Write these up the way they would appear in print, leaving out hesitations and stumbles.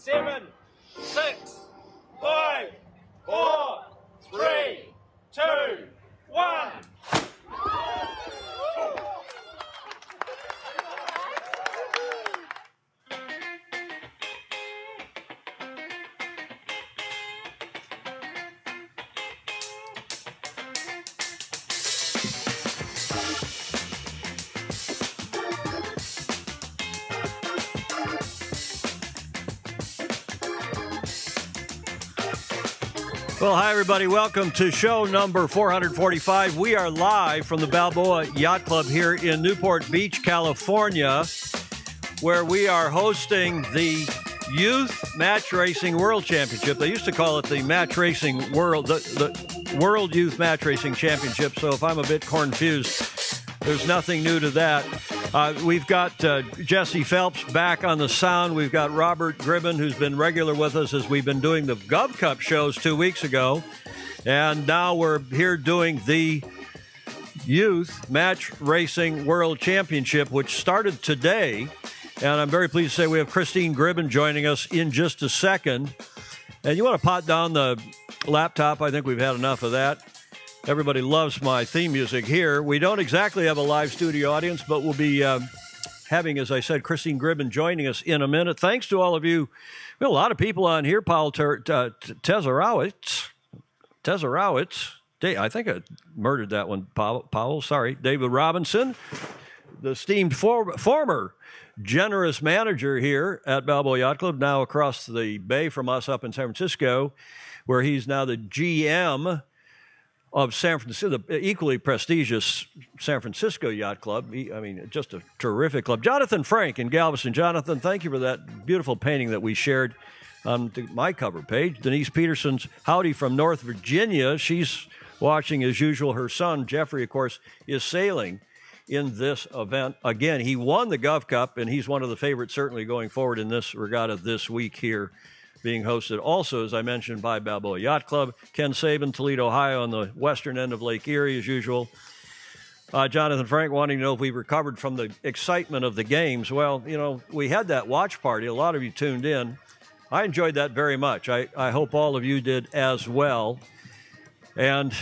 7, 6, 5, 4, 3, 2, 1. Well, hi, everybody. Welcome to show number 445. We are live from the Balboa Yacht Club here in Newport Beach, California, where we are hosting the Youth Match Racing World Championship. They used to call it the Match Racing World, the World Youth Match Racing Championship. So if I'm a bit confused, there's nothing new to that. We've got Jesse Phelps back on the sound. We've got Robert Gribben, who's been regular with us as we've been doing the Gov Cup shows 2 weeks ago. And now we're here doing the Youth Match Racing World Championship, which started today. And I'm very pleased to say we have Christine Gribben joining us in just a second. And you want to pot down the laptop? I think we've had enough of that. Everybody loves my theme music here. We don't exactly have a live studio audience, but we'll be having, as I said, Christine Gribben joining us in a minute. Thanks to all of you. We have a lot of people on here. Paul Tezarowitz. I think I murdered that one, Powell. Sorry. David Robinson, the esteemed former generous manager here at Balboa Yacht Club, now across the bay from us up in San Francisco, where he's now the GM of San Francisco, the equally prestigious San Francisco Yacht Club. Just a terrific club. Jonathan Frank in Galveston. Jonathan, thank you for that beautiful painting that we shared on my cover page. Denise Peterson's howdy from North Virginia. She's watching as usual. Her son, Jeffrey, of course, is sailing in this event. Again, he won the Gov Cup, and he's one of the favorites certainly going forward in this regatta this week here, being hosted also, as I mentioned, by Balboa Yacht Club. Ken Saban, Toledo, Ohio, on the western end of Lake Erie, as usual. Jonathan Frank wanting to know if we recovered from the excitement of the games. Well, we had that watch party. A lot of you tuned in. I enjoyed that very much. I hope all of you did as well. And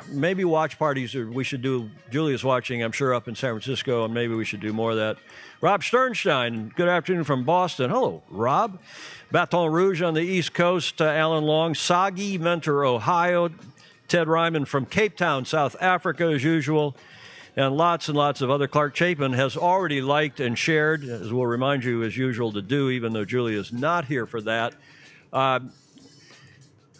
maybe watch parties, or we should do, Julia's watching, I'm sure, up in San Francisco, and maybe we should do more of that. Rob Sternstein, good afternoon from Boston. Hello, Rob. Baton Rouge on the East Coast, Alan Long, Sagi, Mentor, Ohio, Ted Ryman from Cape Town, South Africa, as usual, and lots of other. Clark Chapin has already liked and shared, as we'll remind you, as usual, to do, even though Julia is not here for that.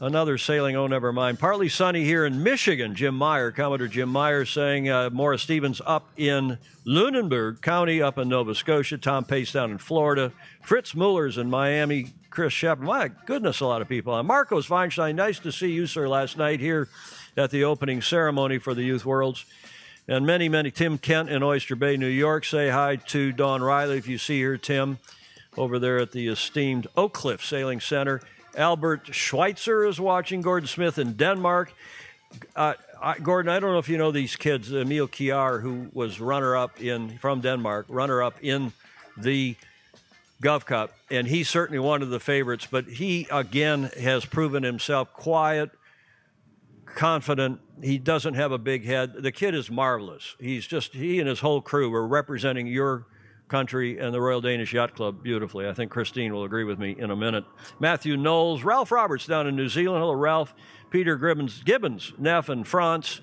Another sailing, oh, never mind. Partly sunny here in Michigan. Jim Meyer, Commodore Jim Meyer, saying Morris Stevens up in Lunenburg County, up in Nova Scotia. Tom Pace down in Florida. Fritz Muller's in Miami. Chris Shepard. My goodness, a lot of people. Marcos Feinstein, nice to see you, sir, last night here at the opening ceremony for the Youth Worlds. And many, Tim Kent in Oyster Bay, New York. Say hi to Dawn Riley if you see her, Tim, over there at the esteemed Oak Cliff Sailing Center. Albert Schweitzer is watching. Gordon Smith in Denmark. Gordon, I don't know if you know these kids. Emil Kjær, who was from Denmark, runner-up in the Gov Cup, and he's certainly one of the favorites, but he, again, has proven himself quiet, confident. He doesn't have a big head. The kid is marvelous. He and his whole crew are representing your country and the Royal Danish Yacht Club beautifully. I think Christine will agree with me in a minute. Matthew Knowles, Ralph Roberts down in New Zealand. Hello, Ralph. Peter Gibbons, Neff in France.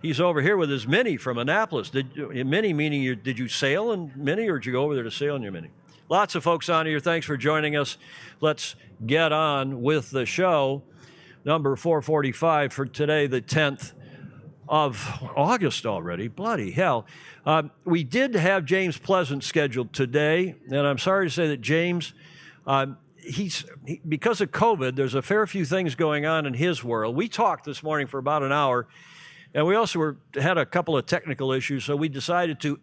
He's over here with his Mini from Annapolis. Mini meaning did you sail in Mini, or did you go over there to sail in your Mini? Lots of folks on here. Thanks for joining us. Let's get on with the show. Number 445 for today, the 10th of August already. Bloody hell. We did have James Pleasant scheduled today, and I'm sorry to say that James, because of COVID, there's a fair few things going on in his world. We talked this morning for about an hour, and we also had a couple of technical issues, so we decided to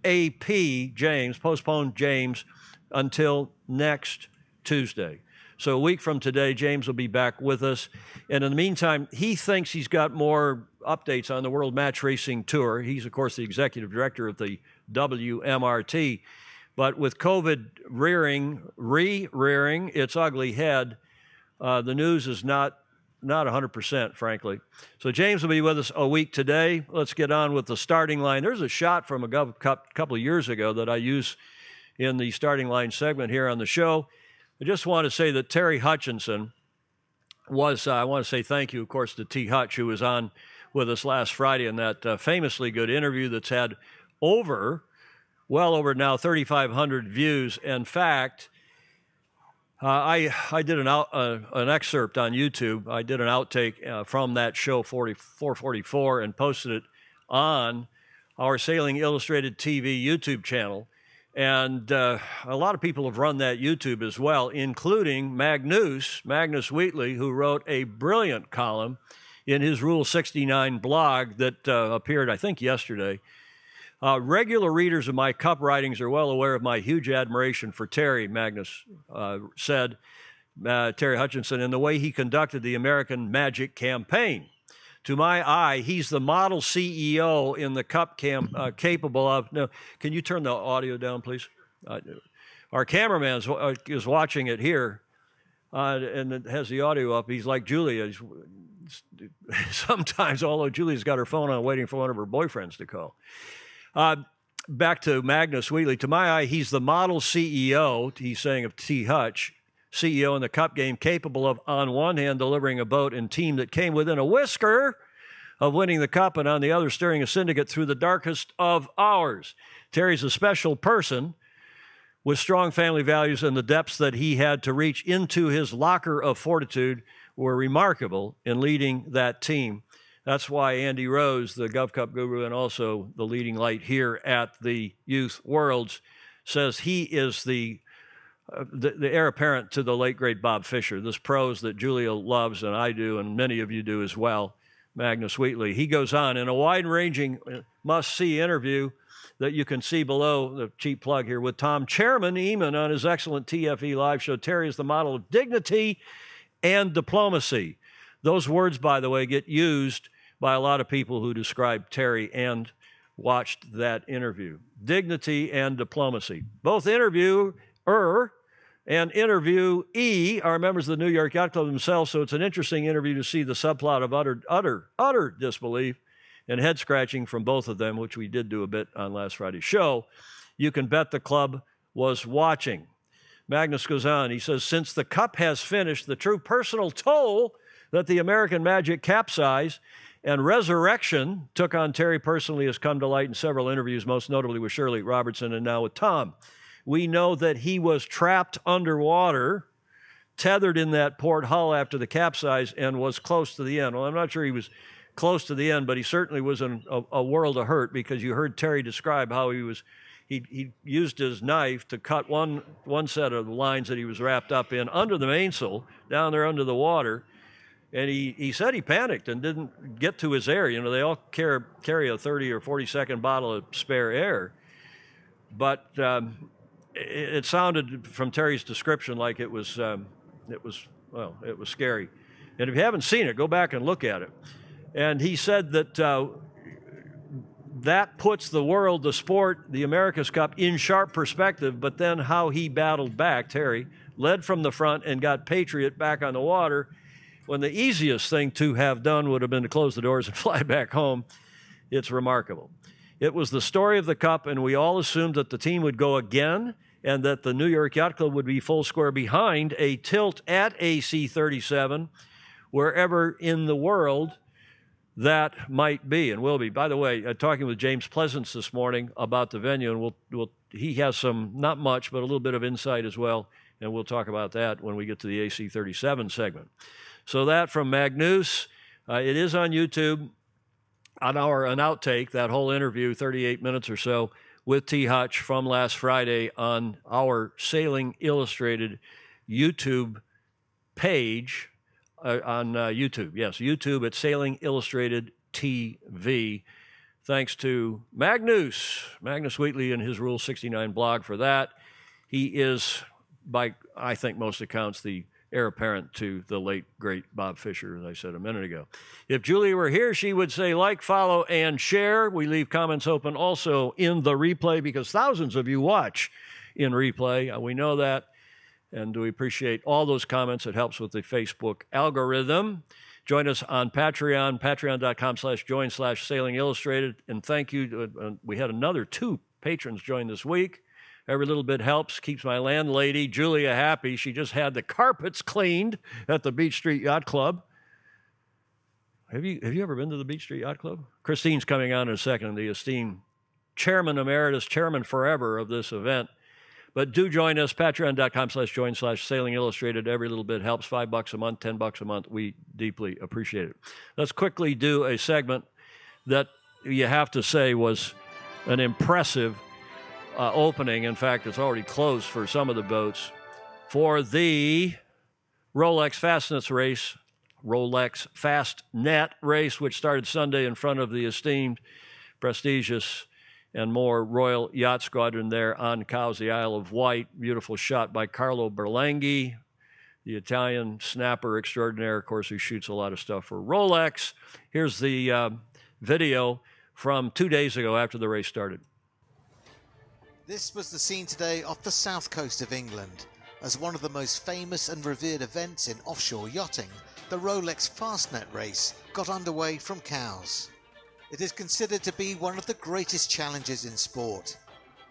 postpone James until next Tuesday. So a week from today, James will be back with us. And in the meantime, he thinks he's got more updates on the World Match Racing Tour. He's, of course, the executive director of the WMRT. But with COVID rearing its ugly head, the news is not 100%, frankly. So James will be with us a week today. Let's get on with the starting line. There's a shot from a couple of years ago that I use in the starting line segment here on the show. I just want to say that Terry Hutchinson was, I want to say thank you, of course, to T. Hutch, who was on with us last Friday in that famously good interview that's had well over now 3,500 views. In fact, I did an excerpt on YouTube. I did an outtake from that show 444 and posted it on our Sailing Illustrated TV YouTube channel. And a lot of people have run that YouTube as well, including Magnus Wheatley, who wrote a brilliant column in his Rule 69 blog that appeared, I think, yesterday. Regular readers of my cup writings are well aware of my huge admiration for Terry, Magnus said, Terry Hutchinson, and the way he conducted the American Magic campaign. To my eye, he's the model CEO in the cup capable of... No, can you turn the audio down, please? Our cameraman is watching it here, and it has the audio up. He's like Julia. Sometimes, although Julia's got her phone on waiting for one of her boyfriends to call. Back to Magnus Wheatley. To my eye, he's the model CEO, he's saying, of T. Hutch, CEO in the cup game, capable of, on one hand, delivering a boat and team that came within a whisker of winning the cup, and on the other, steering a syndicate through the darkest of hours. Terry's a special person with strong family values, and the depths that he had to reach into his locker of fortitude were remarkable in leading that team. That's why Andy Rose, the Gov Cup guru and also the leading light here at the Youth Worlds, says he is the heir apparent to the late, great Bob Fisher, this prose that Julia loves and I do and many of you do as well, Magnus Wheatley. He goes on in a wide-ranging must-see interview that you can see below, the cheap plug here, with Tom Chairman Ehman on his excellent TFE live show. Terry is the model of dignity and diplomacy. Those words, by the way, get used by a lot of people who describe Terry and watched that interview. Dignity and diplomacy. Both interviewer and interviewee are members of the New York Yacht Club themselves, so it's an interesting interview to see the subplot of utter disbelief and head-scratching from both of them, which we did do a bit on last Friday's show. You can bet the club was watching. Magnus goes on. He says, since the cup has finished, the true personal toll that the American Magic capsize and resurrection took on Terry personally has come to light in several interviews, most notably with Shirley Robertson and now with Tom. We know that he was trapped underwater, tethered in that port hull after the capsize, and was close to the end. Well, I'm not sure he was close to the end, but he certainly was in a world of hurt, because you heard Terry describe how he used his knife to cut one set of the lines that he was wrapped up in under the mainsail, down there under the water. And he said he panicked and didn't get to his air. You know, they all carry a 30 or 40-second bottle of spare air. But it sounded from Terry's description like it was scary. And if you haven't seen it, go back and look at it. And he said that that puts the world, the sport, the America's Cup in sharp perspective, but then how he battled back, Terry, led from the front and got Patriot back on the water, when the easiest thing to have done would have been to close the doors and fly back home. It's remarkable. It was the story of the Cup, and we all assumed that the team would go again and that the New York Yacht Club would be full square behind a tilt at AC 37, wherever in the world that might be and will be. By the way, talking with James Pleasance this morning about the venue, and he has some, not much, but a little bit of insight as well, and we'll talk about that when we get to the AC 37 segment. So that from Magnus. It is on YouTube, an outtake, that whole interview, 38 minutes or so, with T. Hutch from last Friday on our Sailing Illustrated YouTube page on YouTube. Yes, YouTube at Sailing Illustrated TV. Thanks to Magnus Wheatley and his Rule 69 blog for that. He is, by I think most accounts, the heir apparent to the late, great Bob Fisher, as I said a minute ago. If Julia were here, she would say like, follow, and share. We leave comments open also in the replay because thousands of you watch in replay. We know that, and we appreciate all those comments. It helps with the Facebook algorithm. Join us on Patreon, patreon.com/join/Sailing Illustrated. And thank you. We had another 2 patrons join this week. Every little bit helps, keeps my landlady, Julia, happy. She just had the carpets cleaned at the Beach Street Yacht Club. Have you ever been to the Beach Street Yacht Club? Christine's coming on in a second, the esteemed chairman emeritus, chairman forever of this event. But do join us, patreon.com/join/Sailing Illustrated. Every little bit helps. $5 a month, $10 a month. We deeply appreciate it. Let's quickly do a segment that you have to say was an impressive opening. In fact, it's already closed for some of the boats for the Rolex Fastnet race, which started Sunday in front of the esteemed, prestigious, and more Royal Yacht Squadron there on Cowes, the Isle of Wight. Beautiful shot by Carlo Berlanghi, the Italian snapper extraordinaire, of course, who shoots a lot of stuff for Rolex. Here's the video from 2 days ago after the race started. This was the scene today off the south coast of England. As one of the most famous and revered events in offshore yachting, the Rolex Fastnet race got underway from Cowes. It is considered to be one of the greatest challenges in sport,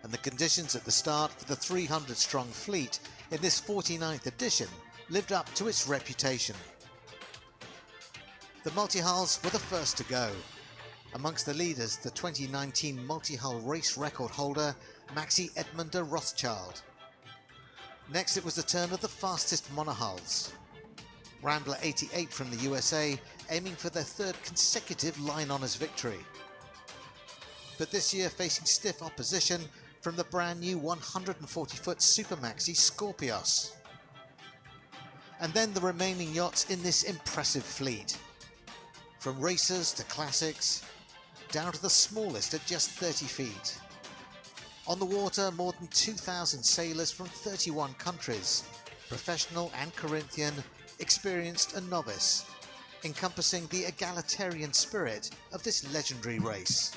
and the conditions at the start for the 300-strong fleet in this 49th edition lived up to its reputation. The multi-hulls were the first to go. Amongst the leaders, the 2019 multi-hull race record holder, Maxi Edmund de Rothschild. Next, it was the turn of the fastest monohulls. Rambler 88 from the USA, aiming for their 3rd consecutive line honours victory. But this year facing stiff opposition from the brand new 140-foot Super Maxi Scorpios. And then the remaining yachts in this impressive fleet. From racers to classics, down to the smallest at just 30 feet. On the water, more than 2,000 sailors from 31 countries, professional and Corinthian, experienced and novice, encompassing the egalitarian spirit of this legendary race.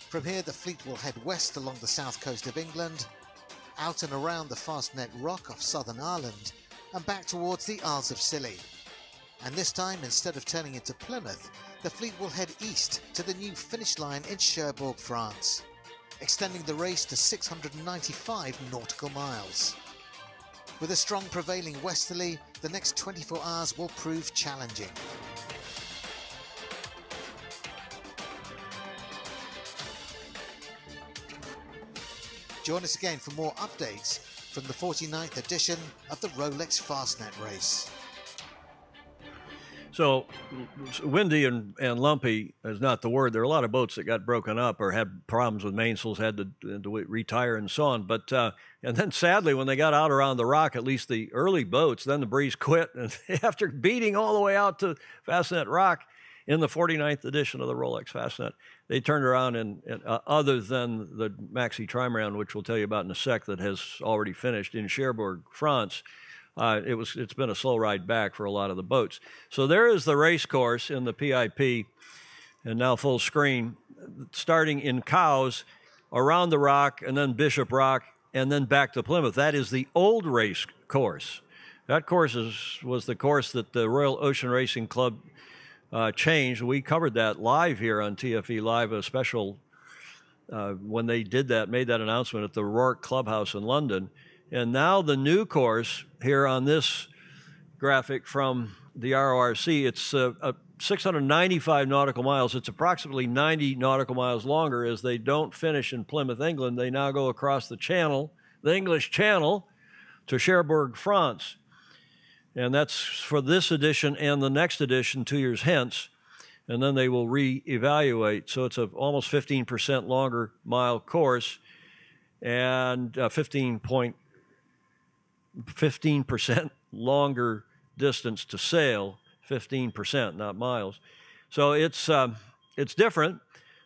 From here, the fleet will head west along the south coast of England, out and around the Fastnet Rock off Southern Ireland, and back towards the Isles of Scilly. And this time, instead of turning into Plymouth, the fleet will head east to the new finish line in Cherbourg, France, extending the race to 695 nautical miles. With a strong prevailing westerly, the next 24 hours will prove challenging. Join us again for more updates from the 49th edition of the Rolex Fastnet race. So windy and lumpy is not the word. There are a lot of boats that got broken up or had problems with mainsails, had to retire and so on. But and then sadly, when they got out around the rock, at least the early boats, then the breeze quit. And after beating all the way out to Fastnet Rock in the 49th edition of the Rolex Fastnet, they turned around and other than the Maxi Trimaran, which we'll tell you about in a sec, that has already finished in Cherbourg, France, it's been a slow ride back for a lot of the boats. So there is the race course in the PIP, and now full screen, starting in Cowes, around the rock, and then Bishop Rock, and then back to Plymouth. That is the old race course. That course was the course that the Royal Ocean Racing Club changed. We covered that live here on TFE Live, a special when they did that, made that announcement at the Rourke Clubhouse in London. And now the new course here on this graphic from the RORC, it's 695 nautical miles. It's approximately 90 nautical miles longer, as they don't finish in Plymouth, England. They now go across the Channel, the English Channel, to Cherbourg, France. And that's for this edition and the next edition 2 years hence. And then they will re-evaluate. So it's a almost 15% longer mile course and 15% longer distance to sail, 15%, not miles. So it's different.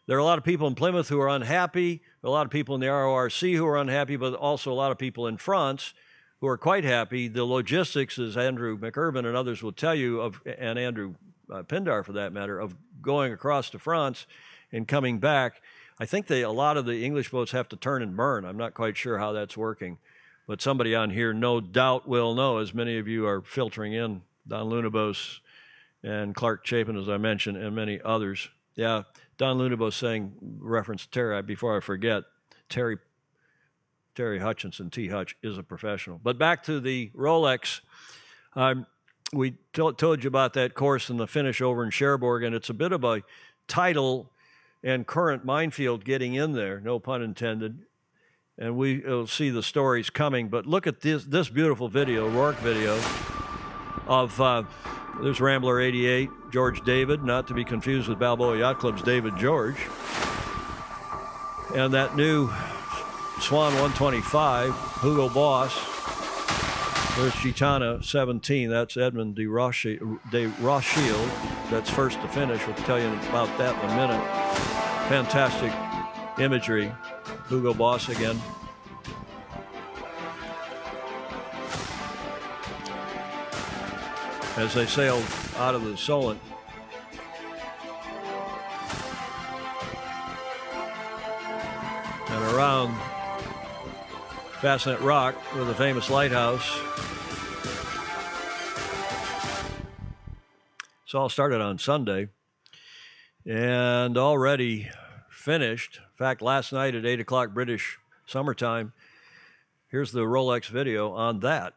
There are a lot of people in Plymouth who are unhappy. There are a lot of people in the RORC who are unhappy, but also a lot of people in France who are quite happy. The logistics, as Andrew McIrvin and others will tell you, and Andrew Pindar for that matter, of going across to France and coming back I think a lot of the English boats have to turn and burn. I'm not quite sure how that's working. But somebody on here no doubt will know, as many of you are filtering in, Don Lunabos and Clark Chapin, as I mentioned, and many others. Yeah, Don Lunabos saying, reference Terry, before I forget, Terry Hutchinson, T. Hutch, is a professional. But back to the Rolex. We told you about that course and the finish over in Cherbourg, and it's a bit of a tidal and current minefield getting in there, no pun intended. And we'll see the stories coming. But look at this beautiful video, Rourke video, of there's Rambler 88, George David, not to be confused with Balboa Yacht Club's David George. And that new Swan 125, Hugo Boss. There's Gitana 17. That's Edmund de Rothschild. That's first to finish. We'll tell you about that in a minute. Fantastic imagery. Hugo Boss again. As they sailed out of the Solent. And around Bassinet Rock with the famous lighthouse. This all started on Sunday and already finished. In fact, last night at 8 o'clock British summertime, here's the Rolex video on that.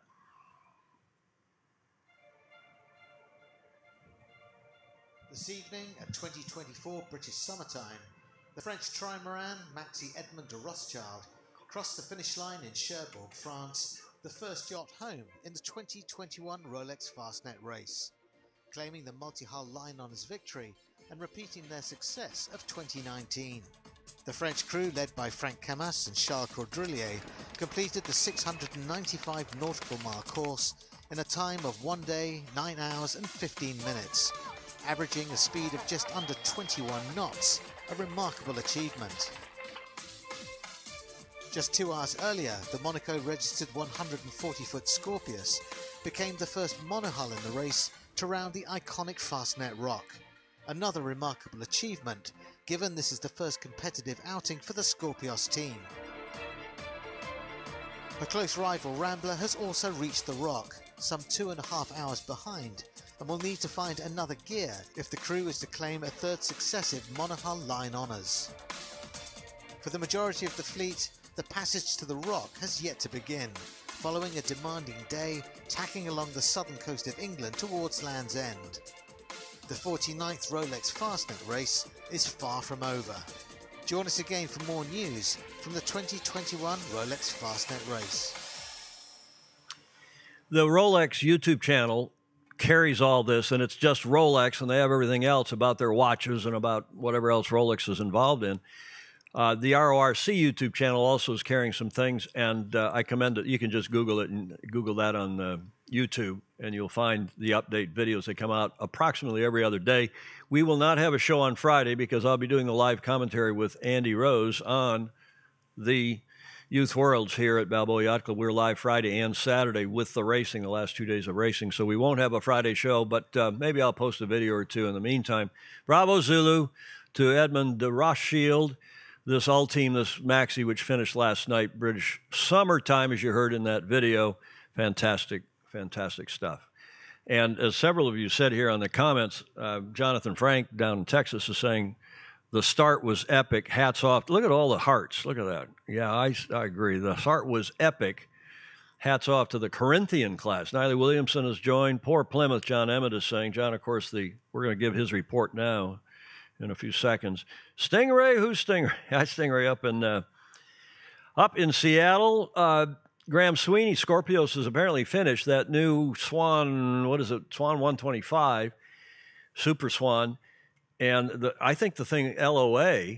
This evening at 2024 British summertime, the French trimaran Maxi Edmond de Rothschild crossed the finish line in Cherbourg, France, the first yacht home in the 2021 Rolex Fastnet race, claiming the multi-hull line honours victory and repeating their success of 2019. The French crew, led by Frank Camas and Charles Caudrelier, completed the 695 nautical mile course in a time of 1 day, 9 hours and 15 minutes, averaging a speed of just under 21 knots, a remarkable achievement. Just 2 hours earlier, the Monaco-registered 140-foot Scorpius became the first monohull in the race to round the iconic Fastnet Rock. Another remarkable achievement, given this is the first competitive outing for the Scorpios team. A close rival Rambler has also reached the Rock, some 2.5 hours behind, and will need to find another gear if the crew is to claim a third successive monohull line honours. For the majority of the fleet, the passage to the Rock has yet to begin, following a demanding day tacking along the southern coast of England towards Land's End. The 49th Rolex Fastnet race is far from over. Join us again for more news from the 2021 Rolex Fastnet race. The Rolex YouTube channel carries all this, and it's just Rolex, and they have everything else about their watches and about whatever else Rolex is involved in. The RORC YouTube channel also is carrying some things, and I commend it. You can just Google it and Google that on YouTube, and you'll find the update videos that come out approximately every other day. We will not have a show on Friday because I'll be doing the live commentary with Andy Rose on the Youth Worlds here at Balboa Yacht Club. We're live Friday and Saturday with the racing, the last 2 days of racing, so we won't have a Friday show, but maybe I'll post a video or two in the meantime. Bravo Zulu to Edmund de Rothschild. This all team, this Maxi, which finished last night, British summertime, as you heard in that video. Fantastic, fantastic stuff. And as several of you said here on the comments, Jonathan Frank down in Texas is saying the start was epic. Hats off. Look at all the hearts. Look at that. Yeah, I agree. The start was epic. Hats off to the Corinthian class. Niley Williamson has joined. Poor Plymouth, John Emmett is saying. John, of course, we're going to give his report now in a few seconds. Stingray, who's Stingray? Stingray up in Seattle. Graham Sweeney, Scorpios, is apparently finished. That new Swan, what is it? Swan 125, Super Swan. And I think the thing LOA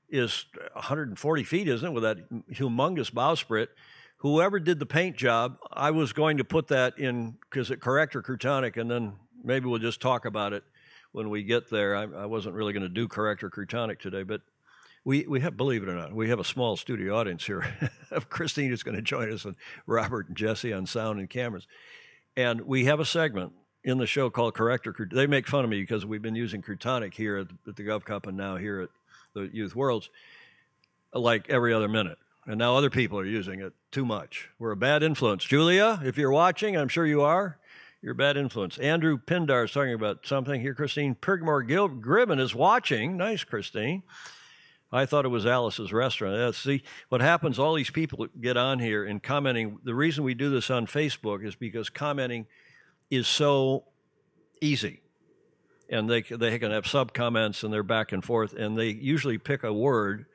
is 140 feet, isn't it, with that humongous bowsprit. Whoever did the paint job, I was going to put that in, because it corrector Crutonic, and then maybe we'll just talk about it when we get there. I wasn't really going to do corrector Crutonic today, but we have, believe it or not, we have a small studio audience here of Christine who's going to join us, and Robert and Jesse on sound and cameras. And we have a segment in the show called Corrector. They make fun of me because we've been using Crutonic here at the Gov Cup and now here at the Youth Worlds. like every other minute. And now other people are using it too much. We're a bad influence. Julia, if you're watching, I'm sure you are, you're a bad influence. Andrew Pindar is talking about something here. Christine Gribben is watching. Nice, Christine. I thought it was Alice's restaurant. See, what happens, all these people get on here and commenting. The reason we do this on Facebook is because commenting is so easy. And they can have sub-comments, and they're back and forth, and they usually pick a word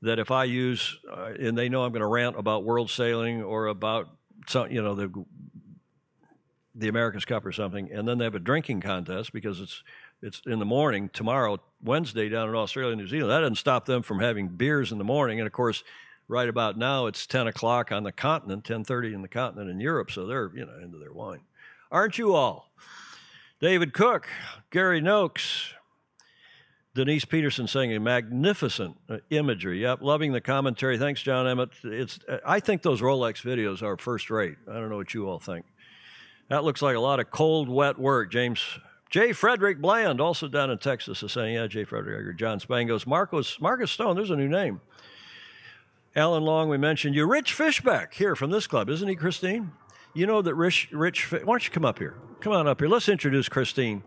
that if I use, and they know I'm going to rant about world sailing or about some, the America's Cup or something, and then they have a drinking contest because it's in the morning tomorrow, Wednesday, down in Australia and New Zealand. That doesn't stop them from having beers in the morning. And of course, right about now it's 10 o'clock on the continent, 10:30 in the continent in Europe, so they're into their wine. Aren't you all? David Cook, Gary Noakes, Denise Peterson saying a magnificent imagery. Yep, loving the commentary. Thanks, John Emmett. I think those Rolex videos are first rate. I don't know what you all think. That looks like a lot of cold, wet work. J. Frederick Bland, also down in Texas, is saying, yeah, J. Frederick, John Spangos. Marcus Stone, there's a new name. Alan Long, we mentioned you. Rich Fishback here from this club, isn't he, Christine? You know that Rich, why don't you come up here? Come on up here. Let's introduce Christine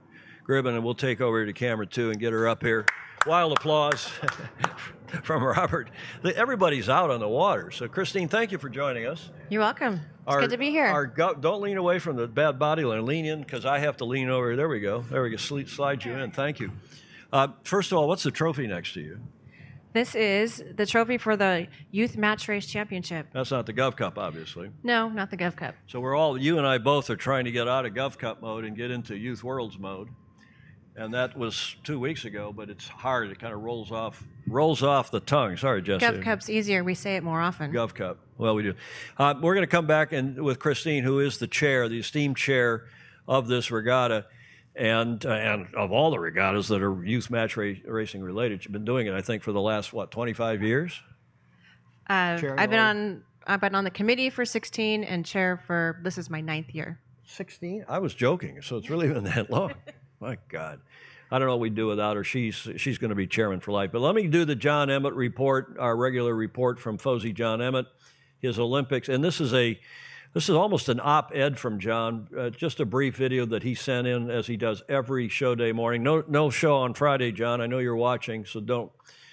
Gribben, and we'll take over to camera 2 and get her up here. Wild applause from Robert. Everybody's out on the water. So, Christine, thank you for joining us. You're welcome. It's good to be here. Don't lean away from the bad body line. Lean in, because I have to lean over. There we go. There we go. Slide you in. Thank you. First of all, what's the trophy next to you? This is the trophy for the Youth Match Race Championship. That's not the Gov Cup, obviously. No, not the Gov Cup. So you and I both are trying to get out of Gov Cup mode and get into Youth Worlds mode. And that was 2 weeks ago, but it's hard. It kind of rolls off the tongue. Sorry, Jesse. Gov Cup's easier. We say it more often. Gov Cup. Well, we do. We're going to come back with Christine, who is the esteemed chair of this regatta, and of all the regattas that are youth match racing related. She's been doing it, I think, for the last 25 years. I've been on the committee for 16 and chair for this is my 9th year. 16? I was joking. So it's really been that long. My God. I don't know what we'd do without her. She's going to be chairman for life. But let me do the John Emmett report, our regular report from Fozy John Emmett, his Olympics. And this is almost an op-ed from John, just a brief video that he sent in as he does every show day morning. No show on Friday, John. I know you're watching, so don't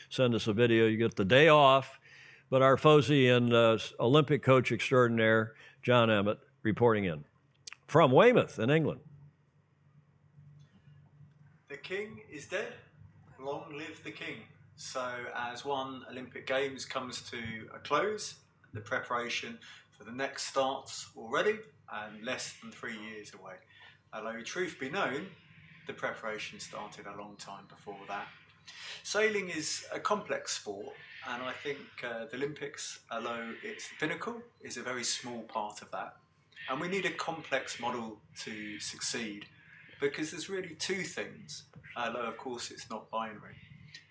send us a video. You get the day off. But our Fozy and Olympic coach extraordinaire, John Emmett, reporting in from Weymouth in England. The king is dead. Long live the king. So as one Olympic Games comes to a close, the preparation for the next starts already and less than 3 years away. Although truth be known, the preparation started a long time before that. Sailing is a complex sport, and I think the Olympics, although it's the pinnacle, is a very small part of that. And we need a complex model to succeed, because there's really two things, although of course it's not binary.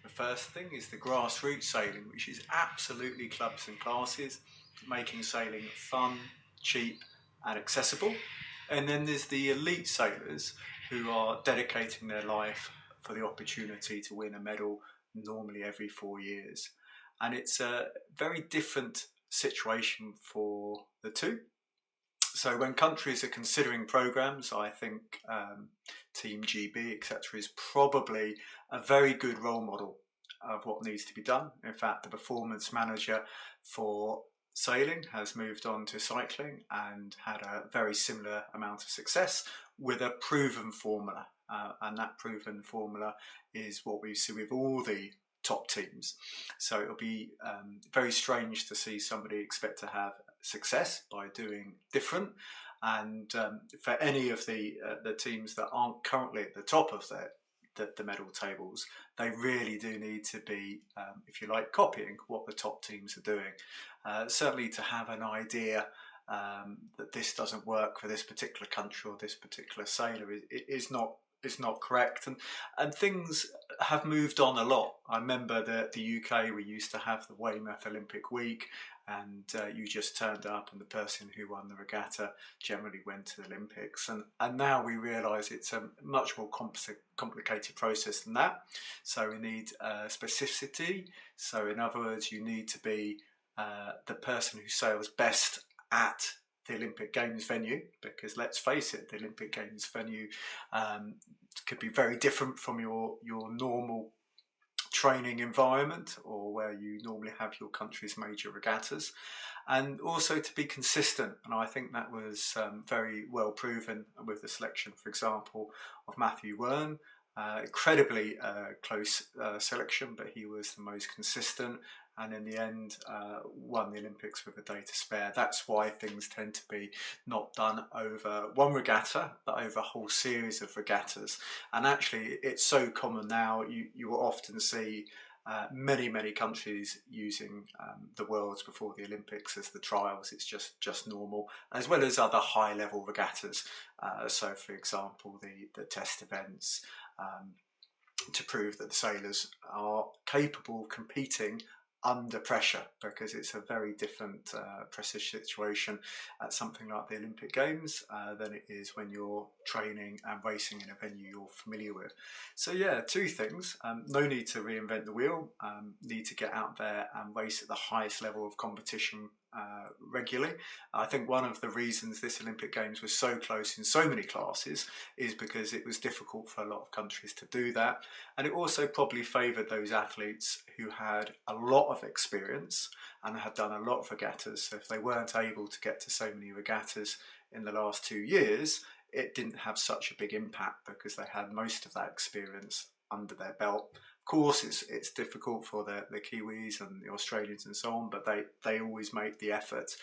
The first thing is the grassroots sailing, which is absolutely clubs and classes, making sailing fun, cheap and accessible. And then there's the elite sailors who are dedicating their life for the opportunity to win a medal normally every 4 years. And it's a very different situation for the two. So when countries are considering programs, I think Team GB, etc., is probably a very good role model of what needs to be done. In fact, the performance manager for sailing has moved on to cycling and had a very similar amount of success with a proven formula. And that proven formula is what we see with all the top teams. So it'll be very strange to see somebody expect to have success by doing different. And for any of the teams that aren't currently at the top of the medal tables, they really do need to be, if you like, copying what the top teams are doing. Certainly to have an idea that this doesn't work for this particular country or this particular sailor is not correct. And things have moved on a lot. I remember that the UK, we used to have the Weymouth Olympic Week, and you just turned up, and the person who won the regatta generally went to the Olympics. And now we realise it's a much more complicated process than that. So we need specificity. So in other words, you need to be the person who sails best at the Olympic Games venue, because let's face it, the Olympic Games venue could be very different from your normal training environment, or where you normally have your country's major regattas, and also to be consistent. And I think that was very well proven with the selection, for example, of Matthew Wern. Incredibly close selection, but he was the most consistent, and in the end won the Olympics with a day to spare. That's why things tend to be not done over one regatta, but over a whole series of regattas. And actually, it's so common now, you will often see many countries using the Worlds before the Olympics as the trials. It's just normal, as well as other high-level regattas. So, for example, the test events, to prove that the sailors are capable of competing under pressure, because it's a very different pressure situation at something like the Olympic Games than it is when you're training and racing in a venue you're familiar with. So yeah, two things: no need to reinvent the wheel, need to get out there and race at the highest level of competition regularly. I think one of the reasons this Olympic Games was so close in so many classes is because it was difficult for a lot of countries to do that, and it also probably favoured those athletes who had a lot of experience and had done a lot of regattas. So if they weren't able to get to so many regattas in the last 2 years, it didn't have such a big impact because they had most of that experience under their belt. Of course, it's difficult for the Kiwis and the Australians and so on, but they always make the effort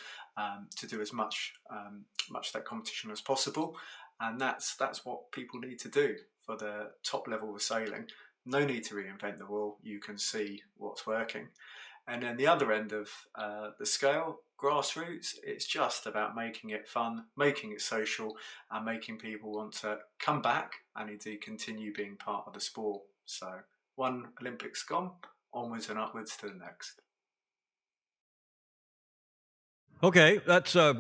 to do as much of that competition as possible, and that's what people need to do for the top level of sailing. No need to reinvent the wheel. You can see what's working. And then the other end of the scale, grassroots, it's just about making it fun, making it social, and making people want to come back and indeed continue being part of the sport. So one Olympics gone, onwards and upwards to the next. Okay, that's a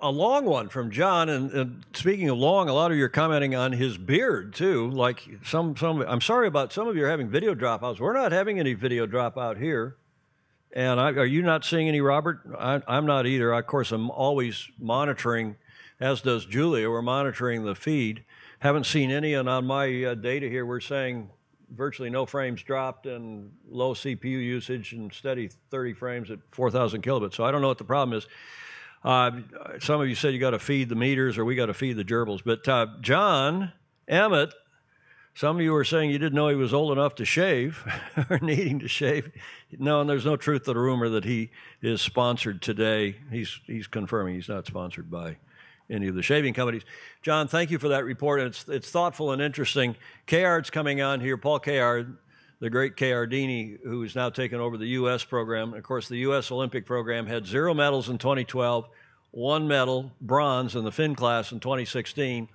long one from John. And speaking of long, a lot of you are commenting on his beard too. Like some. I'm sorry about some of you are having video dropouts. We're not having any video dropout here. And are you not seeing any, Robert? I'm not either. Of course, I'm always monitoring, as does Julia. We're monitoring the feed. Haven't seen any, and on my data here, we're saying virtually no frames dropped and low CPU usage and steady 30 frames at 4,000 kilobits. So I don't know what the problem is. Some of you said you got to feed the meters or we got to feed the gerbils. But John Emmett, some of you were saying you didn't know he was old enough to shave or needing to shave. No, and there's no truth to the rumor that he is sponsored today. He's confirming he's not sponsored by any of the shaving companies. John, thank you for that report. It's thoughtful and interesting. Kayard's coming on here, Paul Kayard, the great Kayardini, who is now taken over the U.S. program. Of course, the U.S. Olympic program had 0 medals in 2012, 1 medal, bronze, in the Finn class in 2016,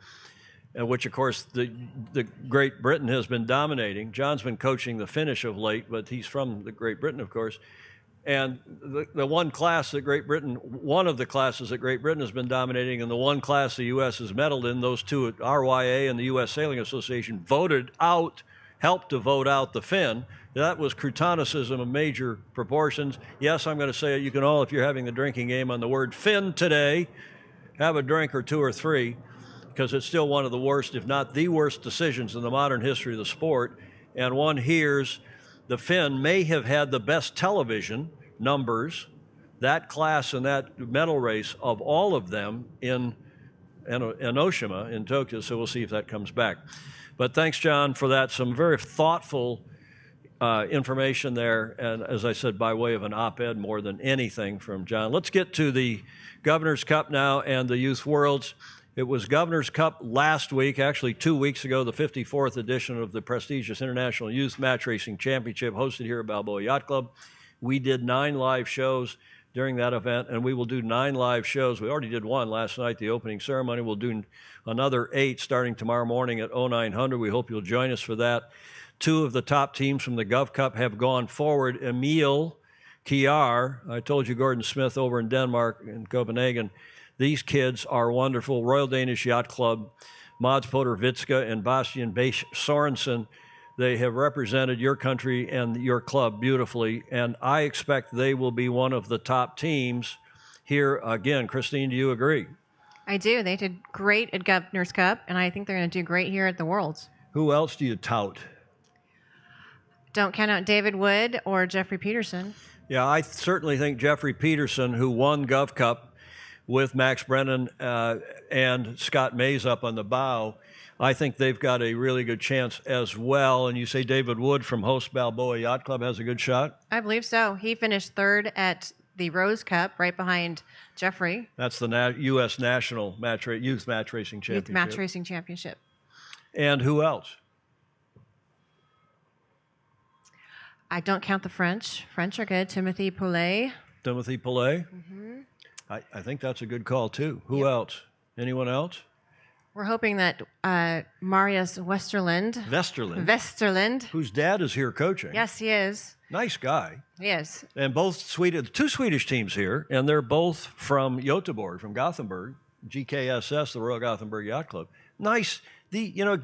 which, of course, the Great Britain has been dominating. John's been coaching the Finnish of late, but he's from the Great Britain, of course. And the one class that one of the classes that Great Britain has been dominating, and the one class the U.S. has medaled in, those two, RYA and the U.S. Sailing Association, helped to vote out the Finn. That was Crutonicism of major proportions. Yes, I'm going to say it. You can all, if you're having the drinking game on the word Finn today, have a drink or 2 or 3, because it's still one of the worst, if not the worst, decisions in the modern history of the sport. And one hears the Finn may have had the best television numbers, that class and that medal race, of all of them in Enoshima in Tokyo. So we'll see if that comes back. But thanks, John, for that. Some very thoughtful information there. And as I said, by way of an op-ed more than anything from John. Let's get to the Governor's Cup now and the Youth Worlds. It was Governor's Cup last week, actually 2 weeks ago, the 54th edition of the prestigious International Youth Match Racing Championship hosted here at Balboa Yacht Club. We did 9 live shows during that event, and we will do 9 live shows. We already did 1 last night, the opening ceremony. We'll do another 8 starting tomorrow morning at 0900. We hope you'll join us for that. 2 of the top teams from the Gov Cup have gone forward. Emil Kiar. I told you Gordon Smith over in Denmark, in Copenhagen. These kids are wonderful. Royal Danish Yacht Club, Mads Potter Vitska and Bastian Besch Sorensen. They have represented your country and your club beautifully, and I expect they will be one of the top teams here again. Christine, do you agree? I do. They did great at Governor's Cup, and I think they're going to do great here at the Worlds. Who else do you tout? Don't count out David Wood or Jeffrey Peterson. Yeah, I certainly think Jeffrey Peterson, who won Gov Cup with Max Brennan and Scott Mays up on the bow, I think they've got a really good chance as well. And you say David Wood from host Balboa Yacht Club has a good shot? I believe so. He finished third at the Rose Cup, right behind Jeffrey. That's the U.S. National Youth Match Racing Championship. Youth Match Racing Championship. And who else? I don't count the French. French are good. Timothy Poulet. Timothy Poulet? Mm-hmm. I think that's a good call, too. Who else? Anyone else? We're hoping that Marius Westerlund, whose dad is here coaching. Yes, he is. Nice guy. Yes. And two Swedish teams here, and they're both from Göteborg, from Gothenburg, GKSS, the Royal Gothenburg Yacht Club. Nice. It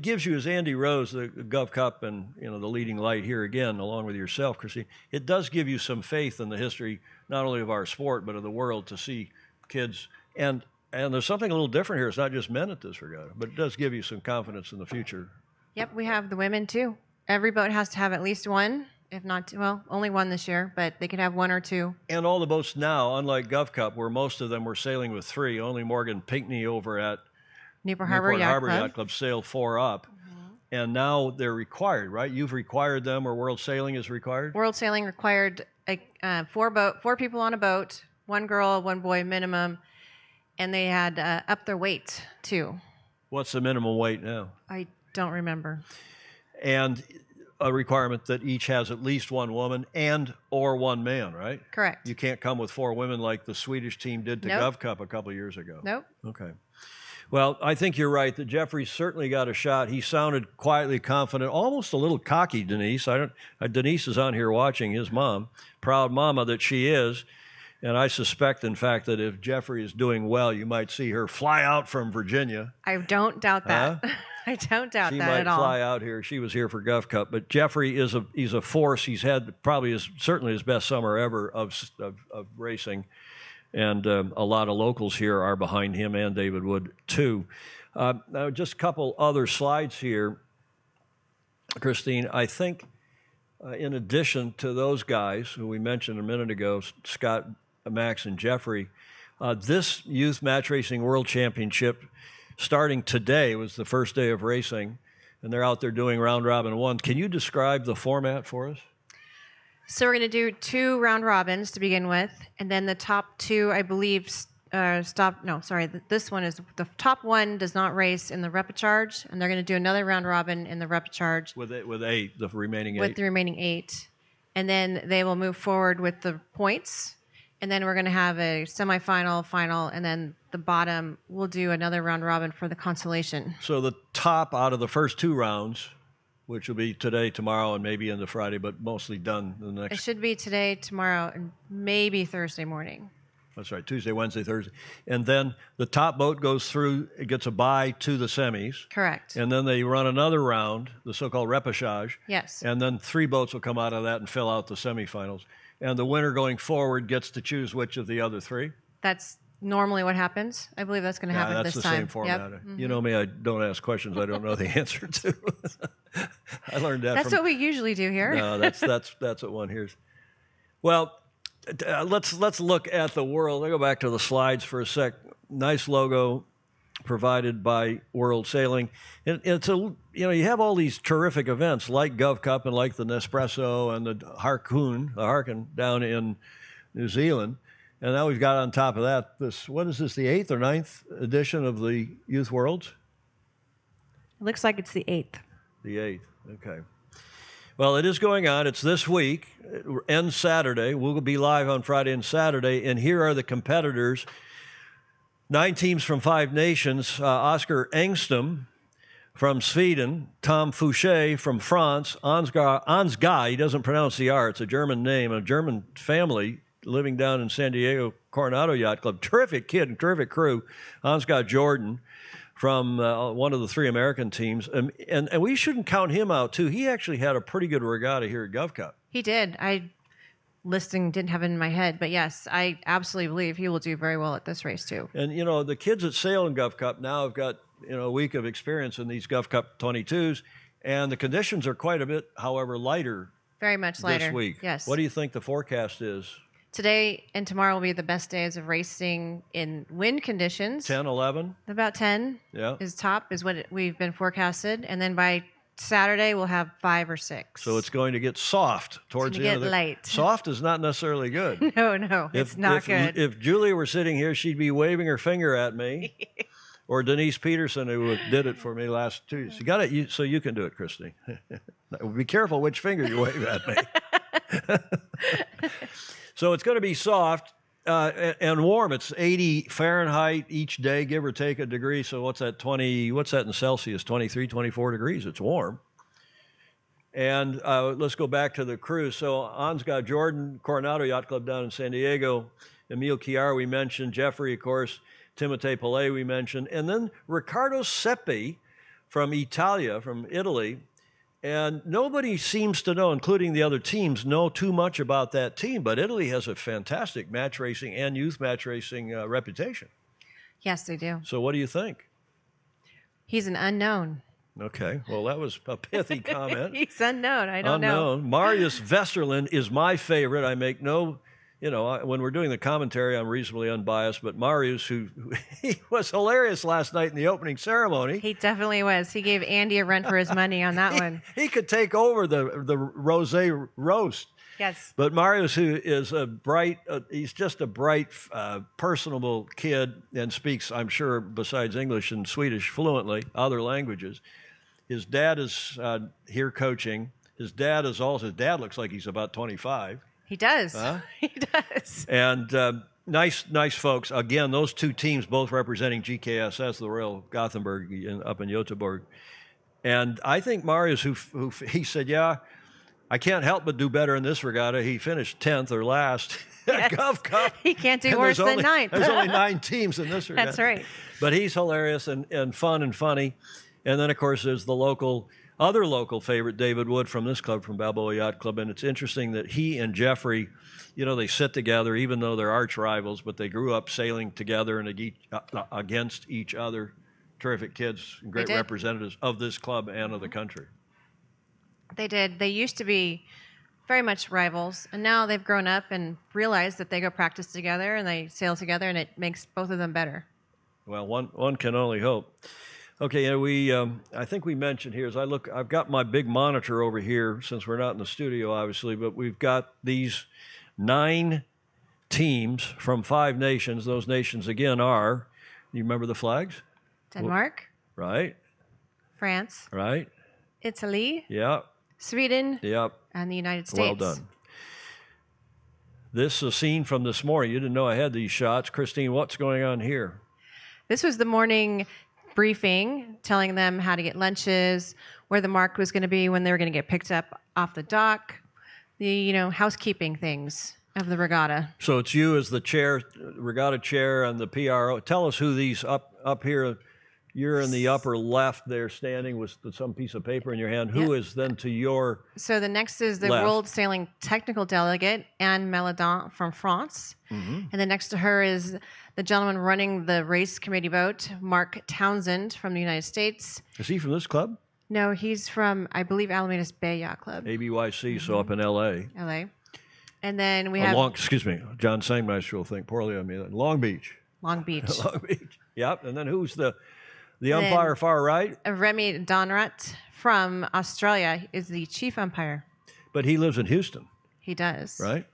gives you, as Andy Rose, the Gov Cup, and the leading light here again, along with yourself, Christine. It does give you some faith in the history, not only of our sport but of the world, to see kids. And there's something a little different here. It's not just men at this regatta, but it does give you some confidence in the future. Yep, we have the women too. Every boat has to have at least one, if not two. Well, only one this year, but they could have one or two. And all the boats now, unlike Gov Cup, where most of them were sailing with three, only Morgan Pinckney over at Newport Harbor Yacht Club sailed 4 up. Mm-hmm. And now they're required, right? You've required them, or World Sailing is required? World Sailing required 4 people on a boat, 1 girl, 1 boy minimum. And they had up their weight, too. What's the minimum weight now? I don't remember. And a requirement that each has at least 1 woman or 1 man, right? Correct. You can't come with 4 women like the Swedish team did to Gov Cup a couple of years ago. Nope. Okay. Well, I think you're right that Jeffrey certainly got a shot. He sounded quietly confident, almost a little cocky, Denise. Denise is on here watching, his mom, proud mama that she is. And I suspect, in fact, that if Jeffrey is doing well, you might see her fly out from Virginia. I don't doubt that. I don't doubt that at all. She might fly out here. She was here for Gov Cup. But Jeffrey he's a force. He's had certainly his best summer ever of racing. And a lot of locals here are behind him, and David Wood, too. Now, just a couple other slides here, Christine. I think in addition to those guys who we mentioned a minute ago, Scott, Max, and Jeffrey, this Youth Match Racing World Championship, starting today, was the first day of racing, and they're out there doing round robin 1. Can you describe the format for us? So we're going to do 2 round robins to begin with, and then the top 2, I believe, this one is the top 1 does not race in the repechage, and they're going to do another round robin in the repechage with 8, the remaining 8. With the remaining 8, and then they will move forward with the points, and then we're going to have a semifinal, final, and then the bottom we'll do another round robin for the consolation. So the top out of the first 2 rounds, which will be today, tomorrow, and maybe into Friday, but mostly done the next. It should be today, tomorrow, and maybe Thursday morning. That's right, Tuesday, Wednesday, Thursday. And then the top boat goes through, it gets a bye to the semis. Correct. And then they run another round, the so-called repechage. Yes. And then 3 boats will come out of that and fill out the semifinals. And the winner going forward gets to choose which of the other 3. That's normally what happens. I believe that's going to happen this time. That's the same format. Yep. Mm-hmm. You know me, I don't ask questions I don't know the answer to. I learned that That's what we usually do here. No, that's what one hears. Well, let's look at the world. I'll go back to the slides for a sec. Nice logo provided by World Sailing. It's you have all these terrific events like Gov Cup and like the Nespresso and the Harken down in New Zealand. And now we've got on top of that what is this, the 8th or 9th edition of the Youth Worlds? It looks like it's the 8th. The 8th, okay. Well, it is going on. It's this week. It ends Saturday. We'll be live on Friday and Saturday. And here are the competitors. 9 teams from 5 nations. Oscar Engstrom from Sweden, Tom Fouché from France, Ansgar, he doesn't pronounce the R, it's a German name, a German family living down in San Diego, Coronado Yacht Club. Terrific kid and terrific crew. Ansgar Jordan from one of the 3 American teams. And we shouldn't count him out, too. He actually had a pretty good regatta here at Gov Cup. He did. Listing didn't have it in my head, but yes, I absolutely believe he will do very well at this race, too. And, you know, the kids that sail in Gov Cup now have got, you know, a week of experience in these Gov Cup 22s, and the conditions are quite a bit, however, lighter. Very much lighter. This week. Yes. What do you think the forecast is? Today and tomorrow will be the best days of racing in wind conditions. 10, 11? About 10 is top, is what we've been forecasted. And then by Saturday, we'll have 5 or 6. So it's going to get soft towards the end of the light. Soft is not necessarily good. No, it's not good. If Julia were sitting here, she'd be waving her finger at me. Or Denise Peterson, who did it for me last Tuesday. You got it, so you can do it, Christy. Be careful which finger you wave at me. So it's going to be soft and warm. It's 80 Fahrenheit each day, give or take a degree. So what's that, 20, what's that in Celsius, 23, 24 degrees? It's warm. And let's go back to the crew. So Ansgar Jordan, Coronado Yacht Club down in San Diego. Emile Chiar, we mentioned. Jeffrey, of course. Timotei Pelé, we mentioned. And then Riccardo Seppi from Italia, from Italy. And nobody seems to know, including the other teams, know too much about that team. But Italy has a fantastic match racing and youth match racing reputation. Yes, they do. So what do you think? He's an unknown. Okay. Well, that was a pithy comment. He's unknown. I don't know. Marius Westerlin is my favorite. I make no... You know, when we're doing the commentary, I'm reasonably unbiased. But Marius, he was hilarious last night in the opening ceremony. He definitely was. He gave Andy a run for his money on that one. He could take over the rosé roast. Yes. But Marius, who is he's just a bright, personable kid and speaks, I'm sure, besides English and Swedish fluently, other languages. His dad is here coaching. His dad looks like he's about 25. He does. Huh? He does. And nice folks. Again, those 2 teams both representing GKSS, the Royal Gothenburg up in Göteborg. And I think Marius, who he said, yeah, I can't help but do better in this regatta. He finished 10th or last at Gov Cup. He can't do worse than 9th. There's only 9 teams in this regatta. That's right. But he's hilarious and fun and funny. And then, of course, there's the other local favorite, David Wood from this club, from Balboa Yacht Club. And it's interesting that he and Jeffrey, you know, they sit together, even though they're arch rivals, but they grew up sailing together and against each other. Terrific kids, great representatives of this club and of the country. They did. They used to be very much rivals, and now they've grown up and realized that they go practice together and they sail together, and it makes both of them better. Well, one can only hope. Okay, and I think we mentioned here, as I look, I've got my big monitor over here, since we're not in the studio, obviously, but we've got these 9 teams from 5 nations. Those nations, again, are, you remember the flags? Denmark. Right. France. Right. Italy. Yeah. Sweden. Yep. And the United States. Well done. This is a scene from this morning. You didn't know I had these shots. Christine, what's going on here? This was the morning briefing, telling them how to get lunches, where the mark was going to be when they were going to get picked up off the dock, the housekeeping things of the regatta. So it's you as the chair, regatta chair, and the PRO. Tell us who these up here. You're in the upper left there, standing with some piece of paper in your hand. Who is then to your So the next is the left. World Sailing Technical Delegate, Anne Meladon from France. Mm-hmm. And then next to her is the gentleman running the race committee boat, Mark Townsend from the United States. Is he from this club? No, he's from, I believe, Alamitos Bay Yacht Club. ABYC, so up in L.A. L.A. And then we have... John Sangmeister will think poorly of me. Long Beach. Long Beach. Long Beach. Yep. And then who's the umpire far right? Remy Donrat from Australia is the chief umpire. But he lives in Houston. He does. Right?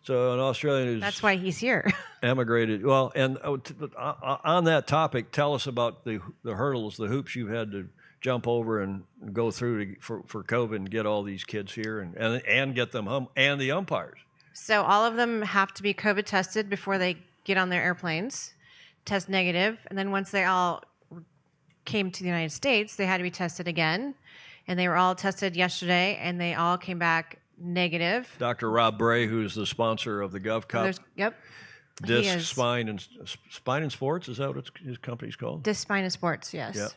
So an Australian who's... That's why he's here. Emigrated. Well, and on that topic, tell us about the hurdles, the hoops you've had to jump over and go through for COVID and get all these kids here and get them home, and the umpires. So all of them have to be COVID tested before they get on their airplanes, test negative, and then once they all came to the United States, they had to be tested again, and they were all tested yesterday, and they all came back negative. Dr. Rob Bray, who's the sponsor of the Gov Cup. Yep. Disc Spine and Sports, is that what his company's called? Disc Spine and Sports, yes. Yeah.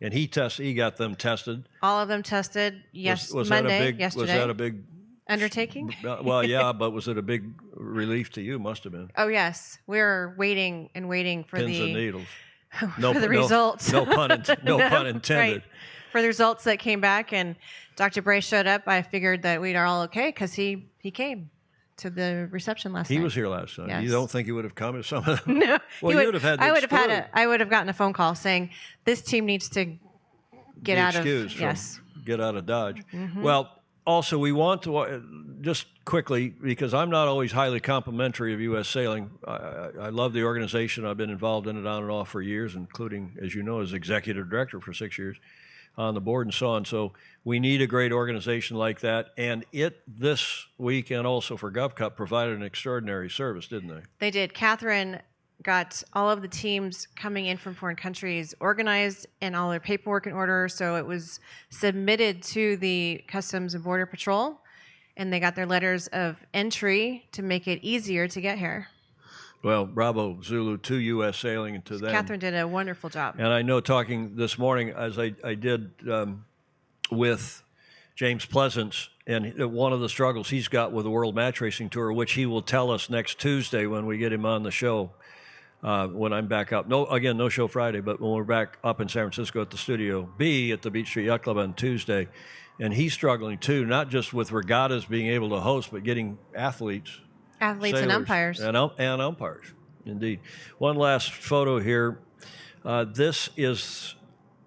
And he got them tested. All of them tested yesterday. Was that a big undertaking? Well, yeah, but was it a big relief to you? Must have been. Oh, yes. We're waiting and waiting for Pins and needles. For the results. No pun intended. Right. For the results that came back, and Dr. Bray showed up, I figured that we'd all okay because he came to the reception last night. He was here last night. Yes. You don't think he would have come if some of them? No. Well, you would have had the I would have gotten a phone call saying this team needs to get out of Dodge. Mm-hmm. Well, also we want to just quickly, because I'm not always highly complimentary of U.S. Sailing. I love the organization. I've been involved in it on and off for years, including, as you know, as executive director for 6 years on the board and so on. So we need a great organization like that. And this week and also for GovCup provided an extraordinary service, didn't they? They did. Catherine got all of the teams coming in from foreign countries organized and all their paperwork in order. So it was submitted to the Customs and Border Patrol, and they got their letters of entry to make it easier to get here. Well, bravo, Zulu, to U.S. Sailing and to them. Catherine did a wonderful job. And I know talking this morning, as I did with James Pleasance, and one of the struggles he's got with the World Match Racing Tour, which he will tell us next Tuesday when we get him on the show, when I'm back up. No show Friday, but when we're back up in San Francisco at the Studio B at the Beach Street Yacht Club on Tuesday. And he's struggling, too, not just with regattas being able to host, but getting athletes and umpires. And umpires, indeed. One last photo here. This is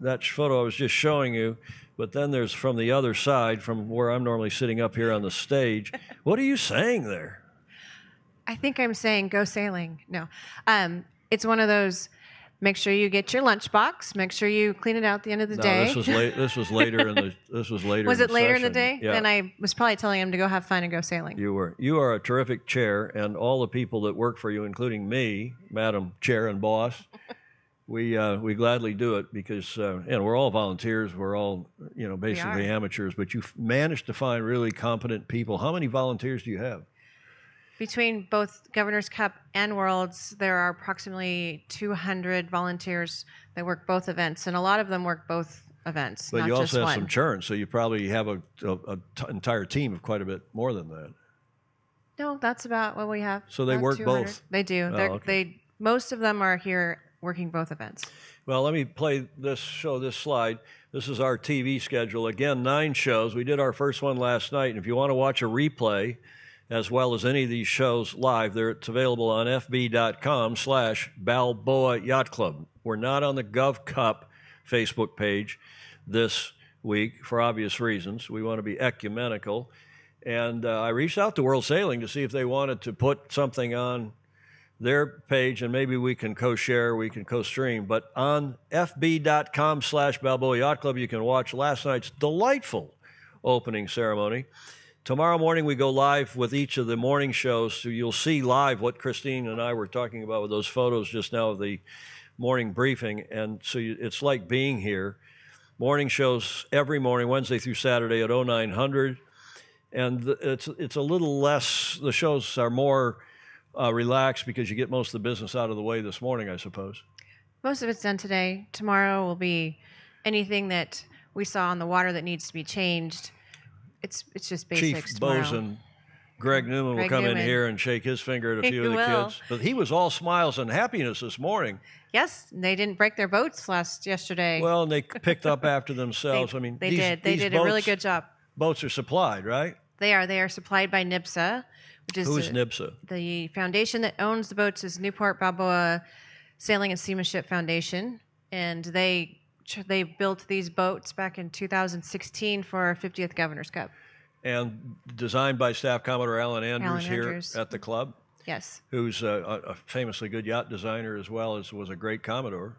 that photo I was just showing you, but then there's from the other side, from where I'm normally sitting up here on the stage. What are you saying there? I think I'm saying go sailing. No. It's one of those, make sure you get your lunchbox, make sure you clean it out at the end of the day. This was later in the Was it later in the day? Yeah. Then I was probably telling him to go have fun and go sailing. You were. You are a terrific chair, and all the people that work for you, including me, Madam Chair and Boss, we gladly do it because we're all volunteers. We're all basically amateurs. But you've managed to find really competent people. How many volunteers do you have? Between both Governor's Cup and Worlds, there are approximately 200 volunteers that work both events, and a lot of them work both events. But not you just also have one. some churn, so you probably have an entire team of quite a bit more than that. No, that's about what we have. So they work 200. both? They do. Okay. Most of them are here working both events. Well, let me show this slide. This is our TV schedule. Again, 9 shows. We did our first one last night, and if you want to watch a replay, as well as any of these shows live, it's available on fb.com/Balboa Yacht Club. We're not on the Gov Cup Facebook page this week for obvious reasons. We want to be ecumenical. And I reached out to World Sailing to see if they wanted to put something on their page, and maybe we can co-share, we can co-stream. But on fb.com/Balboa Yacht Club, you can watch last night's delightful opening ceremony. Tomorrow morning, we go live with each of the morning shows, so you'll see live what Christine and I were talking about with those photos just now of the morning briefing, and so it's like being here. Morning shows every morning, Wednesday through Saturday at 0900, and it's a little less, the shows are more relaxed because you get most of the business out of the way this morning, I suppose. Most of it's done today. Tomorrow will be anything that we saw on the water that needs to be changed. It's just basics. Chief Bosun, Greg Newman will come in here and shake his finger at a few of the kids. But he was all smiles and happiness this morning. Yes, they didn't break their boats yesterday. Well, and they picked up after themselves. They did. They did a really good job. Boats are supplied, right? They are. They are supplied by NIBSA, which is who is NIBSA? The foundation that owns the boats is Newport Balboa Sailing and Seamanship Foundation, and they built these boats back in 2016 for our 50th Governor's Cup. And designed by Staff Commodore Alan Andrews here at the club. Yes. Who's a famously good yacht designer as well as was a great Commodore.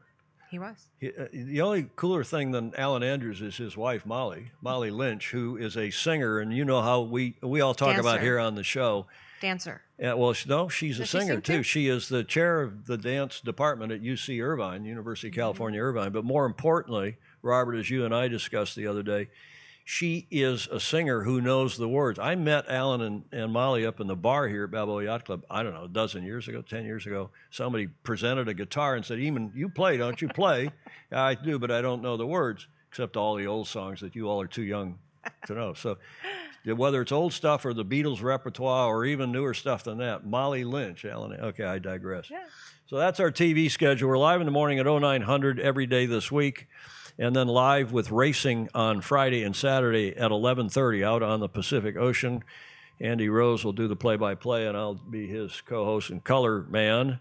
He was. The only cooler thing than Alan Andrews is his wife, Molly Lynch, who is a singer. And you know how we all talk about here on the show dancer. Yeah, well, no, she's a Does she singer sing too. too? She is the chair of the dance department at UC Irvine, University of California, Irvine. But more importantly, Robert, as you and I discussed the other day, she is a singer who knows the words. I met Alan and Molly up in the bar here at Balboa Yacht Club, I don't know, a dozen years ago, 10 years ago. Somebody presented a guitar and said, Ehman, you play, don't you play? Yeah, I do, but I don't know the words, except all the old songs that you all are too young to know. So whether it's old stuff or the Beatles repertoire or even newer stuff than that, Molly Lynch, Alan, okay, I digress. Yeah. So that's our TV schedule. We're live in the morning at 0900 every day this week, and then live with racing on Friday and Saturday at 11:30 out on the Pacific Ocean. Andy Rose will do the play-by-play, and I'll be his co-host and color man.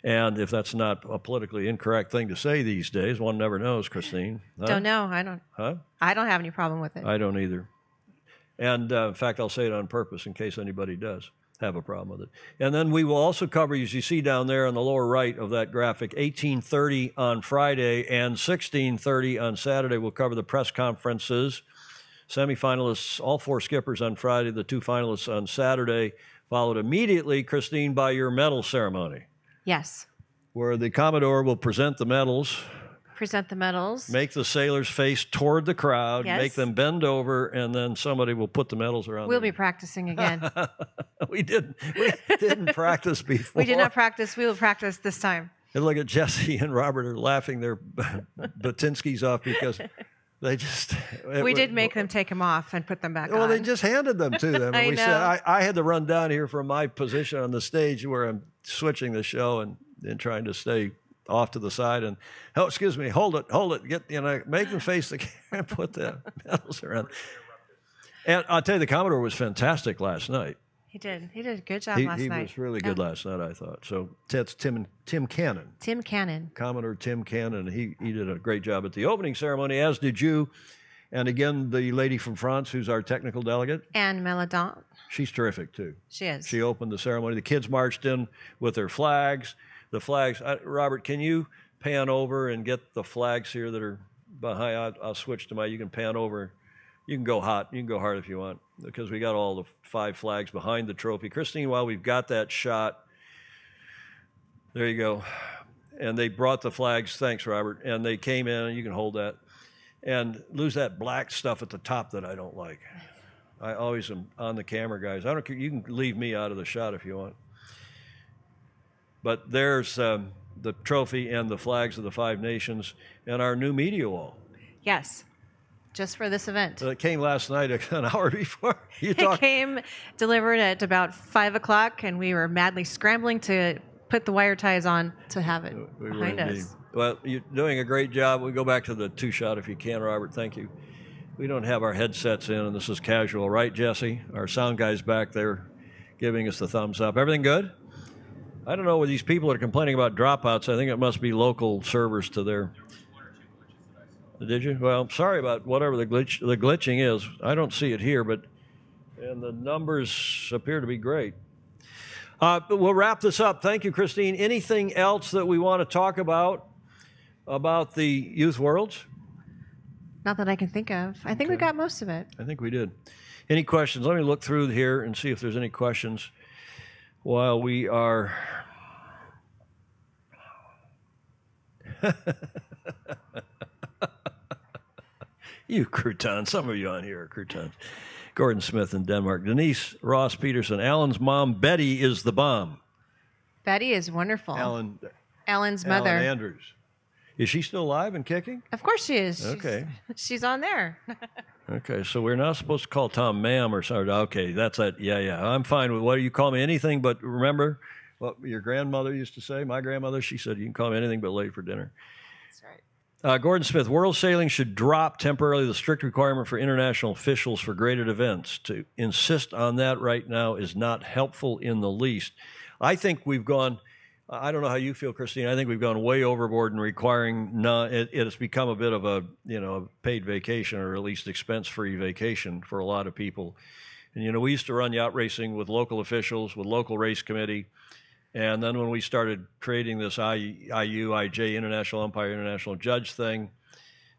And if that's not a politically incorrect thing to say these days, one never knows, Christine. Huh? Don't know. I don't. Huh? I don't have any problem with it. I don't either. And in fact, I'll say it on purpose in case anybody does have a problem with it. And then we will also cover, as you see down there on the lower right of that graphic, 18:30 on Friday and 16:30 on Saturday. We'll cover the press conferences, semifinalists, all four skippers on Friday, the two finalists on Saturday, followed immediately, Christine, by your medal ceremony, Yes. where the Commodore will present the medals, Present the medals. make the sailors face toward the crowd, Yes. make them bend over, and then somebody will put the medals around We'll them. be practicing again. We didn't practice before. We did not practice. We will practice this time. And look at Jesse and Robert are laughing their Batinskis off because they just... We did make them take them off and put them back on. Well, they just handed them to them. I And we said, know. I had to run down here from my position on the stage where I'm switching the show and trying to stay off to the side and, oh, excuse me, hold it, make them face the camera and put the medals around. And I'll tell you, the Commodore was fantastic last night. He did. He did a good job last He night. was really good last night, I thought. So that's Tim Cannon. Tim Cannon. Commodore Tim Cannon. He did a great job at the opening ceremony, as did you. And again, the lady from France, who's our technical delegate. And Meladon. She's terrific, too. She is. She opened the ceremony. The kids marched in with their flags. The flags, Robert, can you pan over and get the flags here that are behind? I'll switch to you can pan over. You can go hot. You can go hard if you want, because we got all the 5 flags behind the trophy. Christine, while we've got that shot, there you go. And they brought the flags. Thanks, Robert. And they came in, and you can hold that. And lose that black stuff at the top that I don't like. I always am on the camera, guys. I don't care. You can leave me out of the shot if you want. But there's the trophy and the flags of the 5 nations and our new media wall. Yes. Just for this event. It came last night an hour before. It came delivered at about 5 o'clock, and we were madly scrambling to put the wire ties on to have it behind us. Well, you're doing a great job. We go back to the 2-shot if you can, Robert. Thank you. We don't have our headsets in, and this is casual, right, Jesse? Our sound guy's back there giving us the thumbs up. Everything good? I don't know where these people are complaining about dropouts. I think it must be local servers to their... Did you? Well, sorry about whatever the glitching is. I don't see it here, and the numbers appear to be great. But we'll wrap this up. Thank you, Christine. Anything else that we want to talk about the Youth Worlds? Not that I can think of. I think we got most of it. I think we did. Any questions? Let me look through here and see if there's any questions while we are... You croutons. Some of you on here are croutons. Gordon Smith in Denmark. Denise Ross Peterson. Alan's mom, Betty, is the bomb. Betty is wonderful. Alan's mother. Alan Andrews. Is she still alive and kicking? Of course she is. Okay. She's on there. Okay, so we're not supposed to call Tom ma'am or something. Okay, that's it. Yeah. I'm fine with what you call me anything, but remember what your grandmother used to say? My grandmother, she said, you can call me anything but late for dinner. That's right. Gordon Smith, world sailing should drop temporarily the strict requirement for international officials for graded events. To insist on that right now is not helpful in the least. I think we've gone, I don't know how you feel, Christine, I think we've gone way overboard in requiring, it has become a bit of a paid vacation, or at least expense-free vacation for a lot of people. And, we used to run yacht racing with local officials, with local race committee. And then when we started creating this IJ, International Umpire, International Judge thing,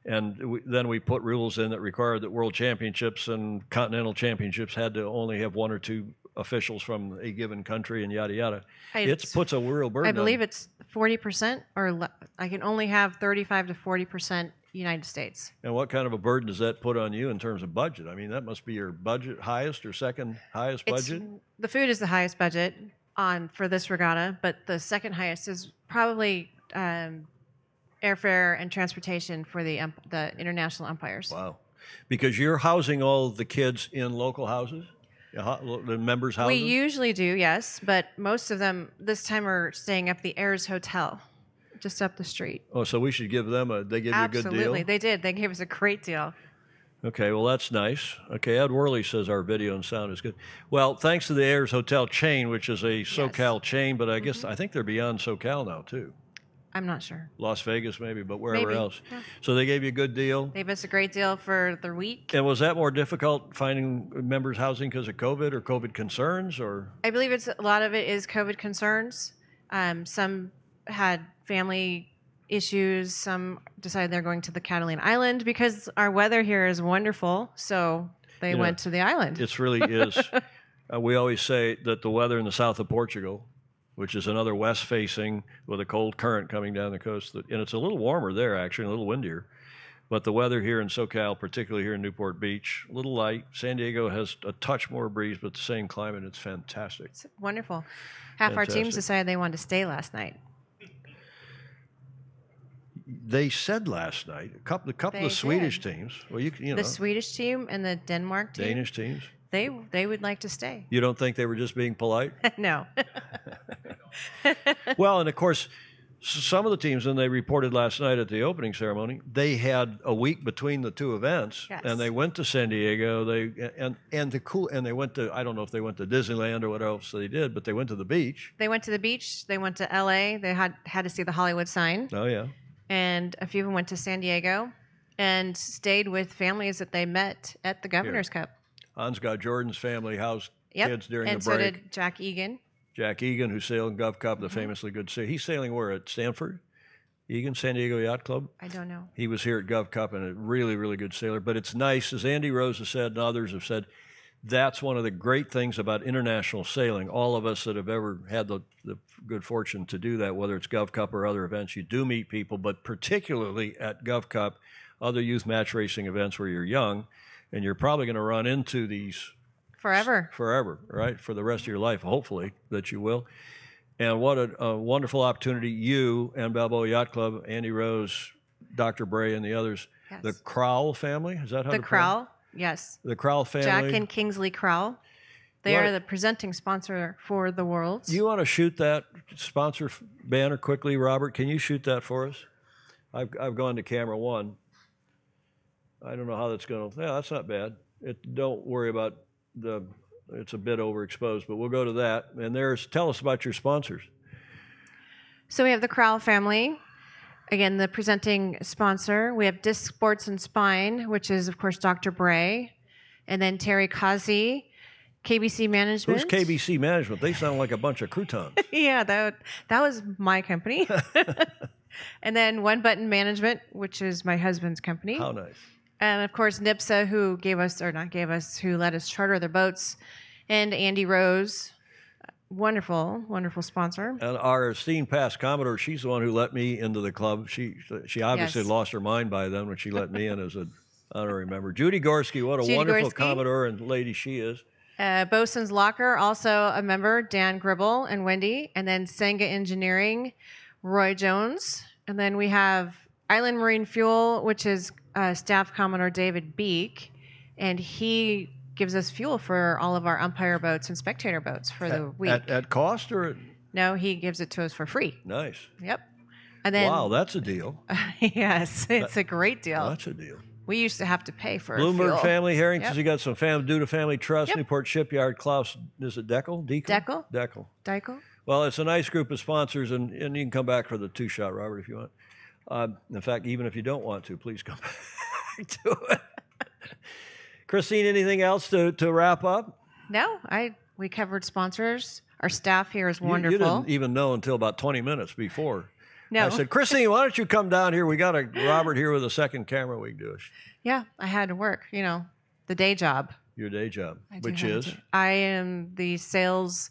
and then we put rules in that required that world championships and continental championships had to only have 1 or 2 officials from a given country and yada yada. I- It puts a real burden. I believe on. it's 40%, or I can only have 35 to 40% United States. And what kind of a burden does that put on you in terms of budget? I mean, that must be your budget highest or second highest budget. The food is the highest budget for this regatta, but the second highest is probably airfare and transportation for the international umpires. Wow. Because you're housing all the kids in local houses? The members' houses? We usually do, yes, but most of them this time are staying up the Ayers Hotel, just up the street. Oh, so we should give them they give you a good deal? Absolutely, they did. They gave us a great deal. Okay, well, that's nice. Okay, Ed Worley says our video and sound is good. Well, thanks to the Ayers Hotel chain, which is a SoCal chain, but I guess I think they're beyond SoCal now, too. I'm not sure. Las Vegas, maybe, but wherever Maybe, else. yeah. So they gave you a good deal. They gave us a great deal for the week. And was that more difficult finding members housing because of COVID or COVID concerns, or? I believe a lot of it is COVID concerns. Some had family issues. Some decided they're going to the Catalan island because our weather here is wonderful. So they went to the island. It really is. We always say that the weather in the south of Portugal, which is another west-facing with a cold current coming down the coast, and it's a little warmer there, actually, and a little windier. But the weather here in SoCal, particularly here in Newport Beach, a little light. San Diego has a touch more breeze, but the same climate. It's fantastic. It's wonderful. Half our teams Fantastic. decided they wanted to stay last night. They said last night, a couple They of Swedish did. teams, well, you know, The Swedish team and the Denmark team, Danish teams. they would like to stay. You don't think they were just being polite? No. Well, and of course, some of the teams, and they reported last night at the opening ceremony, they had a week between the two events, Yes. and they went to San Diego. And they went to, I don't know if they went to Disneyland or what else they did, but they went to the beach. They went to the beach. They went to LA. They had to see the Hollywood sign. Oh yeah, And a few of them went to San Diego and stayed with families that they met at the Governor's Cup. Ansgar Jordan's family housed Yep. kids during and the break. so did Jack Egan. Jack Egan, who sailed in Gov Cup, the famously good sailor. He's sailing where, at Stanford? Egan, San Diego Yacht Club? I don't know. He was here at Gov Cup and a really, really good sailor. But it's nice, as Andy Rose has said and others have said, that's one of the great things about international sailing. All of us that have ever had the good fortune to do that, whether it's Gov Cup or other events, you do meet people, but particularly at Gov Cup, other youth match racing events where you're young, and you're probably going to run into these forever, right? For the rest of your life, hopefully, that you will. And what a wonderful opportunity you and Balboa Yacht Club, Andy Rose, Dr. Bray, and the others, Yes. the Crowell family, is that how The to pronounce Crowell, yes. it? The Crowell family. Jack and Kingsley Crowell. They Right. are the presenting sponsor for the Worlds. You want to shoot that sponsor banner quickly, Robert? Can you shoot that for us? I've gone to camera one. I don't know how that's going to. Yeah, that's not bad. Don't worry about it's a bit overexposed, but we'll go to that. And tell us about your sponsors. So we have the Crowell family. Again, the presenting sponsor. We have Disc Sports and Spine, which is, of course, Dr. Bray. And then Terry Causey, KBC Management. Who's KBC Management? They sound like a bunch of croutons. Yeah, that was my company. And then One Button Management, which is my husband's company. How nice. And of course, NIPSA, who let us charter their boats. And Andy Rose, wonderful, wonderful sponsor. And our esteemed past Commodore, she's the one who let me into the club. She obviously Yes. lost her mind by then when she let me in as a honorary member. Judy Gorski, what a Judy wonderful Gorski. Commodore and lady she is. Bosun's Locker, also a member, Dan Gribben and Wendy. And then Senga Engineering, Roy Jones. And then we have Island Marine Fuel, which is Staff Commodore David Beek. And he gives us fuel for all of our umpire boats and spectator boats for the week. At cost or No, he gives it to us for free. nice? Yep. And then, Wow, that's a deal. yes, it's a great deal. That's a deal. We used to have to pay for Bloomberg fuel. Family, Harrington's, Yep. you got some Duda Family Trust, Yep. Newport Shipyard, Klaus, is it Deckel? Deckel. Deckel. Dykel. Well, it's a nice group of sponsors, and you can come back for the two-shot, Robert, if you want. In fact, even if you don't want to, please come back to it. Christine, anything else to wrap up? No, we covered sponsors. Our staff here is You wonderful. didn't even know until about 20 minutes before. No. I said, Christine, why don't you come down here? We got a Robert here with a second camera we can do it. Yeah, I had to work, the day job. your day job, I do which have a is? day- I am the sales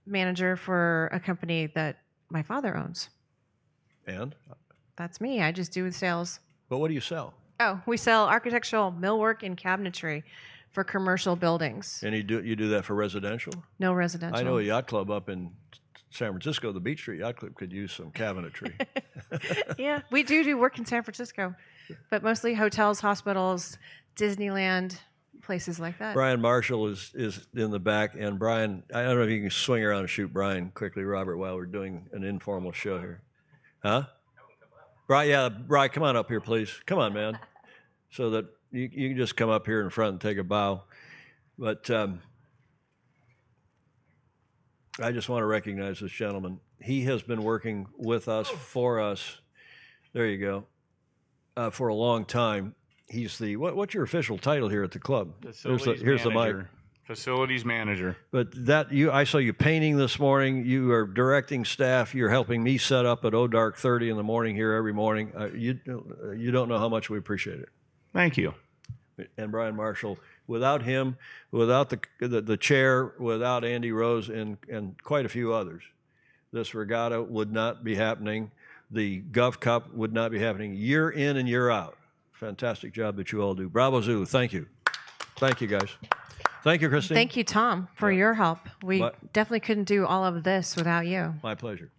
manager for a company that my father owns. And? That's me. I just do sales. But what do you sell? Oh, we sell architectural millwork and cabinetry for commercial buildings. And you do that for residential? No residential. I know a yacht club up in San Francisco, the Beach Street Yacht Club, could use some cabinetry. Yeah, we do work in San Francisco, but mostly hotels, hospitals, Disneyland, places like that. Brian Marshall is in the back, and Brian, I don't know if you can swing around and shoot Brian quickly, Robert, while we're doing an informal show here. Huh? Brian, yeah, Brian, come on up here, please. Come on, man. So that you can just come up here in front and take a bow. But I just want to recognize this gentleman. He has been working with us, for us. There you go. For a long time. He's the what's your official title here at the club? Here's the mic. Facilities manager. But I saw you painting this morning. You are directing staff. You're helping me set up at dark 30 in the morning here every morning. You don't know how much we appreciate it. Thank you. And Brian Marshall, without him, without the chair, without Andy Rose and quite a few others, this regatta would not be happening. The Gov Cup would not be happening year in and year out. Fantastic job that you all do. Bravo Zoo. Thank you. Thank you, guys. Thank you, Christine. Thank you, Tom, for your help. We definitely couldn't do all of this without you. My pleasure.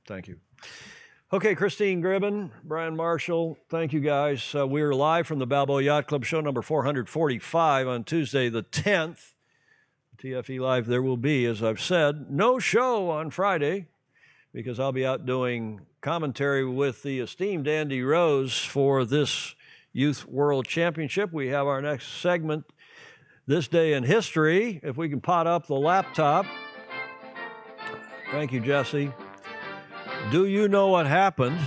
Thank you. Okay, Christine Gribben, Brian Marshall, thank you, guys. We're live from the Balboa Yacht Club, show number 445 on Tuesday the 10th. TFE Live, there will be, as I've said, no show on Friday because I'll be out doing commentary with the esteemed Andy Rose for this Youth World Championship. We have our next segment, This Day in History. If we can pot up the laptop. Thank you, Jesse. Do you know what happened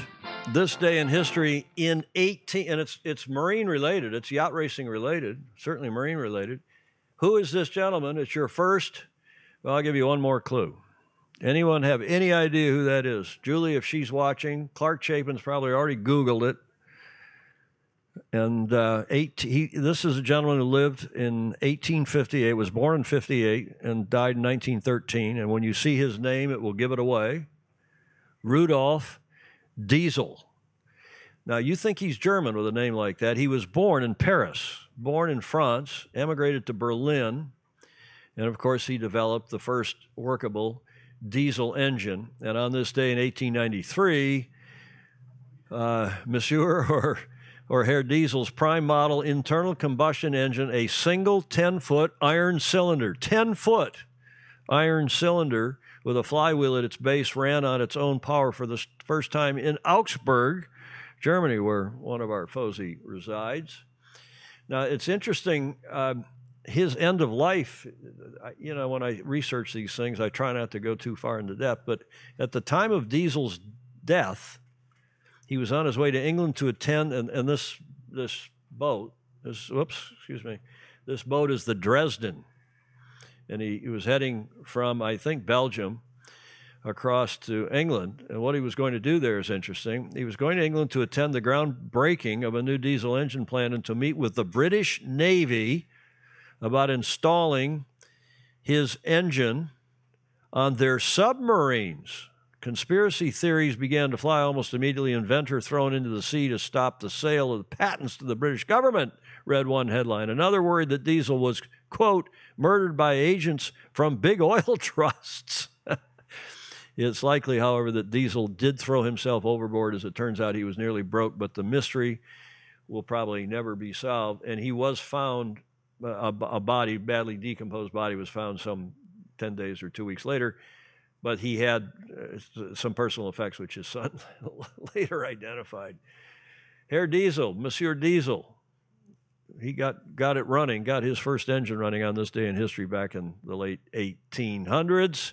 this day in history in and it's marine related, it's yacht racing related, certainly marine related. Who is this gentleman? It's your first. Well, I'll give you one more clue. Anyone have any idea who that is? Julie, if she's watching. Clark Chapin's probably already Googled it. And this is a gentleman who lived in 1858, was born in 58, and died in 1913. And when you see his name, it will give it away. Rudolph Diesel. Now, you think he's German with a name like that. He was born in Paris, born in France, emigrated to Berlin, and of course he developed the first workable diesel engine. And on this day in 1893, Monsieur or Herr Diesel's prime model internal combustion engine, a single 10-foot iron cylinder, 10-foot iron cylinder with a flywheel at its base, ran on its own power for the first time in Augsburg, Germany, where one of our Fosi resides. Now, it's interesting, his end of life, when I research these things, I try not to go too far into depth, but at the time of Diesel's death, he was on his way to England to attend, and this boat, this boat is the Dresden. And he was heading from, I think, Belgium across to England. And what he was going to do there is interesting. He was going to England to attend the groundbreaking of a new diesel engine plant and to meet with the British Navy about installing his engine on their submarines. Conspiracy theories began to fly almost immediately. Inventor thrown into the sea to stop the sale of the patents to the British government, read one headline. Another worried that Diesel was, quote, murdered by agents from big oil trusts. It's likely, however, that Diesel did throw himself overboard. As it turns out, he was nearly broke, but the mystery will probably never be solved. And he was found, a body, badly decomposed body was found some 10 days or 2 weeks later. But he had some personal effects, which his son later identified. Herr Diesel, Monsieur Diesel, he got it running, got his first engine running on this day in history back in the late 1800s.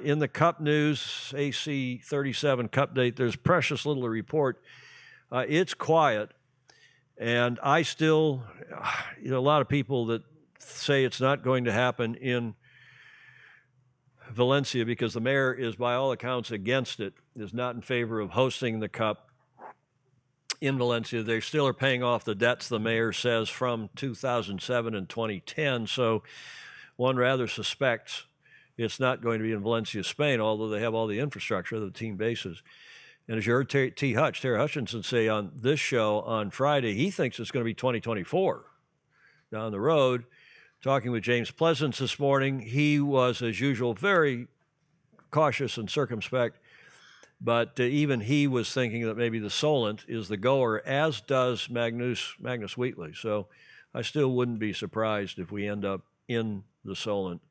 In the Cup news, AC 37 Cup date, there's precious little to report. It's quiet, and I still, a lot of people that say it's not going to happen in Valencia because the mayor is, by all accounts, against it, is not in favor of hosting the Cup in Valencia. They still are paying off the debts, the mayor says, from 2007 and 2010. So one rather suspects it's not going to be in Valencia, Spain, although they have all the infrastructure, the team bases. And as you heard Terry Hutchinson say on this show on Friday, he thinks it's going to be 2024 down the road. Talking with James Pleasance this morning, he was, as usual, very cautious and circumspect, but even he was thinking that maybe the Solent is the goer, as does Magnus Wheatley. So I still wouldn't be surprised if we end up in the Solent.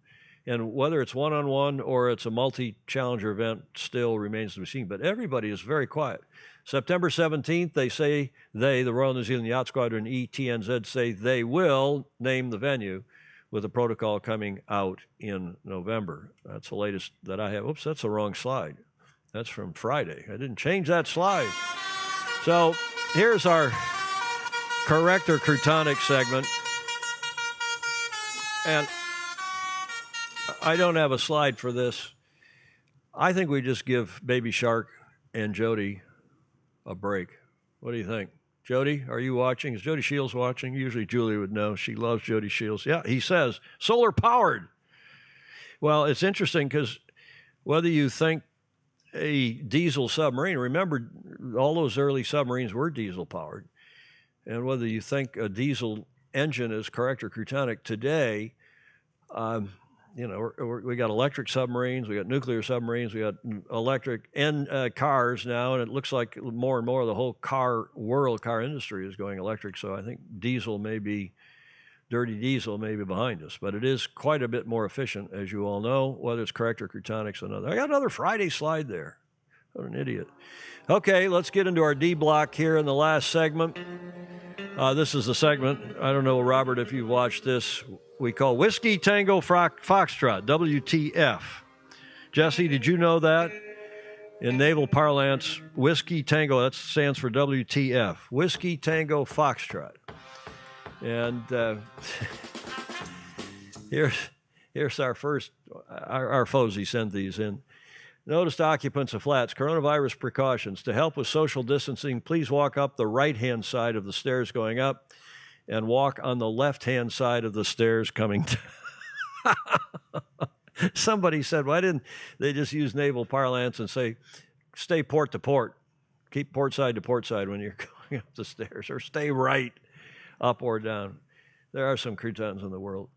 And whether it's one-on-one or it's a multi-challenger event still remains to be seen. But everybody is very quiet. September 17th, they say the Royal New Zealand Yacht Squadron, ETNZ, say they will name the venue, with a protocol coming out in November. That's the latest that I have. Oops, that's the wrong slide. That's from Friday. I didn't change that slide. So here's our correct or crutonic segment. And I don't have a slide for this. I think we just give Baby Shark and Jody a break. What do you think? Jody, are you watching? Is Jody Shields watching? Usually Julie would know. She loves Jody Shields. Yeah, he says, solar powered. Well, it's interesting because whether you think a diesel submarine, remember all those early submarines were diesel powered, and whether you think a diesel engine is correct or crutonic today, we got electric submarines, we got nuclear submarines, we got electric and cars now, and it looks like more and more the whole car industry is going electric. So I think dirty diesel may be behind us, but it is quite a bit more efficient, as you all know. Whether it's correct or crutonic is another. I got another Friday slide there. What an idiot. Okay, let's get into our D block here in the last segment. This is the segment, I don't know, Robert, if you've watched this, we call Whiskey Tango Foxtrot, WTF. Jesse, did you know that? In naval parlance, Whiskey Tango, that stands for WTF, Whiskey Tango Foxtrot. And here's our first, our Fosey sent these in. Notice to occupants of flats, coronavirus precautions. To help with social distancing, please walk up the right-hand side of the stairs going up and walk on the left-hand side of the stairs coming down. Somebody said, why didn't they just use naval parlance and say, stay port to port, keep port side to port side when you're going up the stairs, or stay right up or down. There are some croutons in the world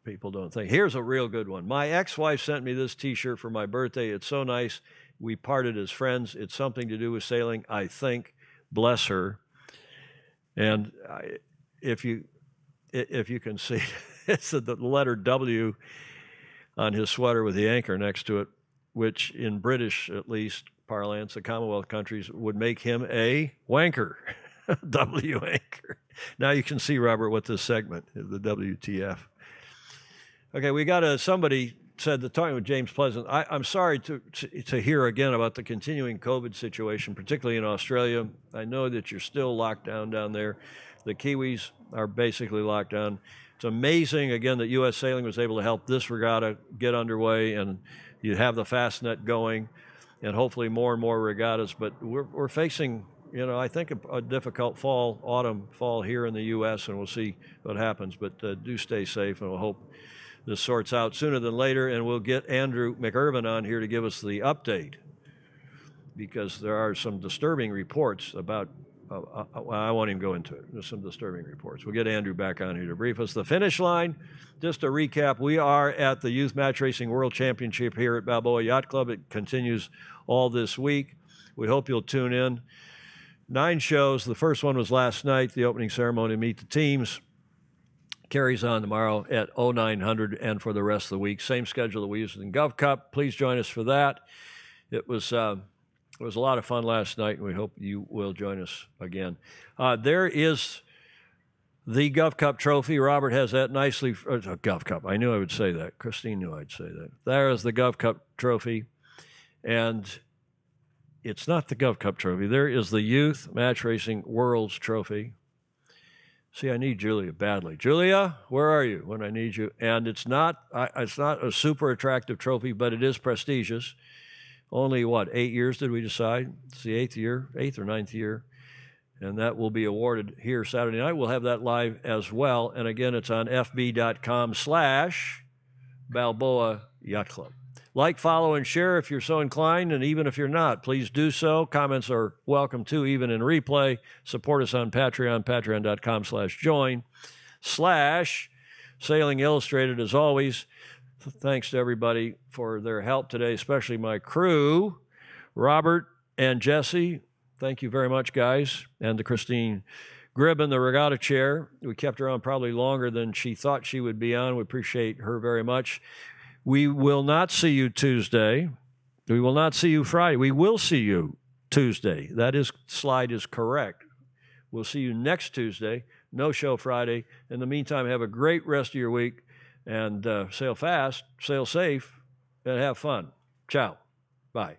people don't think. Here's a real good one. My ex-wife sent me this T-shirt for my birthday. It's so nice. We parted as friends. It's something to do with sailing, I think. Bless her. And if you can see, it's the letter W on his sweater with the anchor next to it, which in British, at least, parlance, the Commonwealth countries, would make him a wanker. W anchor. Now you can see, Robert, what this segment is, the WTF. Okay, we got somebody said that talking with James Pleasant, I'm sorry to hear again about the continuing COVID situation, particularly in Australia. I know that you're still locked down there. The Kiwis are basically locked down. It's amazing, again, that U.S. Sailing was able to help this regatta get underway, and you have the Fastnet going, and hopefully more and more regattas. But we're facing, I think a difficult fall here in the U.S., and we'll see what happens. But do stay safe, and we'll hope this sorts out sooner than later, and we'll get Andrew McIrvin on here to give us the update, because there are some disturbing reports about, I won't even go into it. There's some disturbing reports. We'll get Andrew back on here to brief us. The finish line, just to recap, we are at the Youth Match Racing World Championship here at Balboa Yacht Club. It continues all this week. We hope you'll tune in. 9 shows. The first one was last night, the opening ceremony, Meet the Teams. Carries on tomorrow at 0900 and for the rest of the week. Same schedule that we used in Gov Cup. Please join us for that. It was a lot of fun last night, and we hope you will join us again. There is the Gov Cup trophy. Robert has that nicely. Gov Cup. I knew I would say that. Christine knew I'd say that. There is the Gov Cup trophy, and it's not the Gov Cup trophy. There is the Youth Match Racing World's Trophy. See, I need Julia badly. Julia, where are you when I need you? And it's not a super attractive trophy, but it is prestigious. Only, 8 years did we decide? It's the 8th or 9th year. and that will be awarded here Saturday night. We'll have that live as well. And again, it's on fb.com/Balboa Yacht Club. Like, follow, and share if you're so inclined, and even if you're not, please do so. Comments are welcome too, even in replay. Support us on Patreon, patreon.com/join/Sailing Illustrated. As always, thanks to everybody for their help today, especially my crew, Robert and Jesse. Thank you very much, guys. And to Christine Gribben, the regatta chair. We kept her on probably longer than she thought she would be on. We appreciate her very much. We will not see you Tuesday. We will not see you Friday. We will see you Tuesday. That slide is correct. We'll see you next Tuesday. No show Friday. In the meantime, have a great rest of your week, and sail fast, sail safe, and have fun. Ciao. Bye.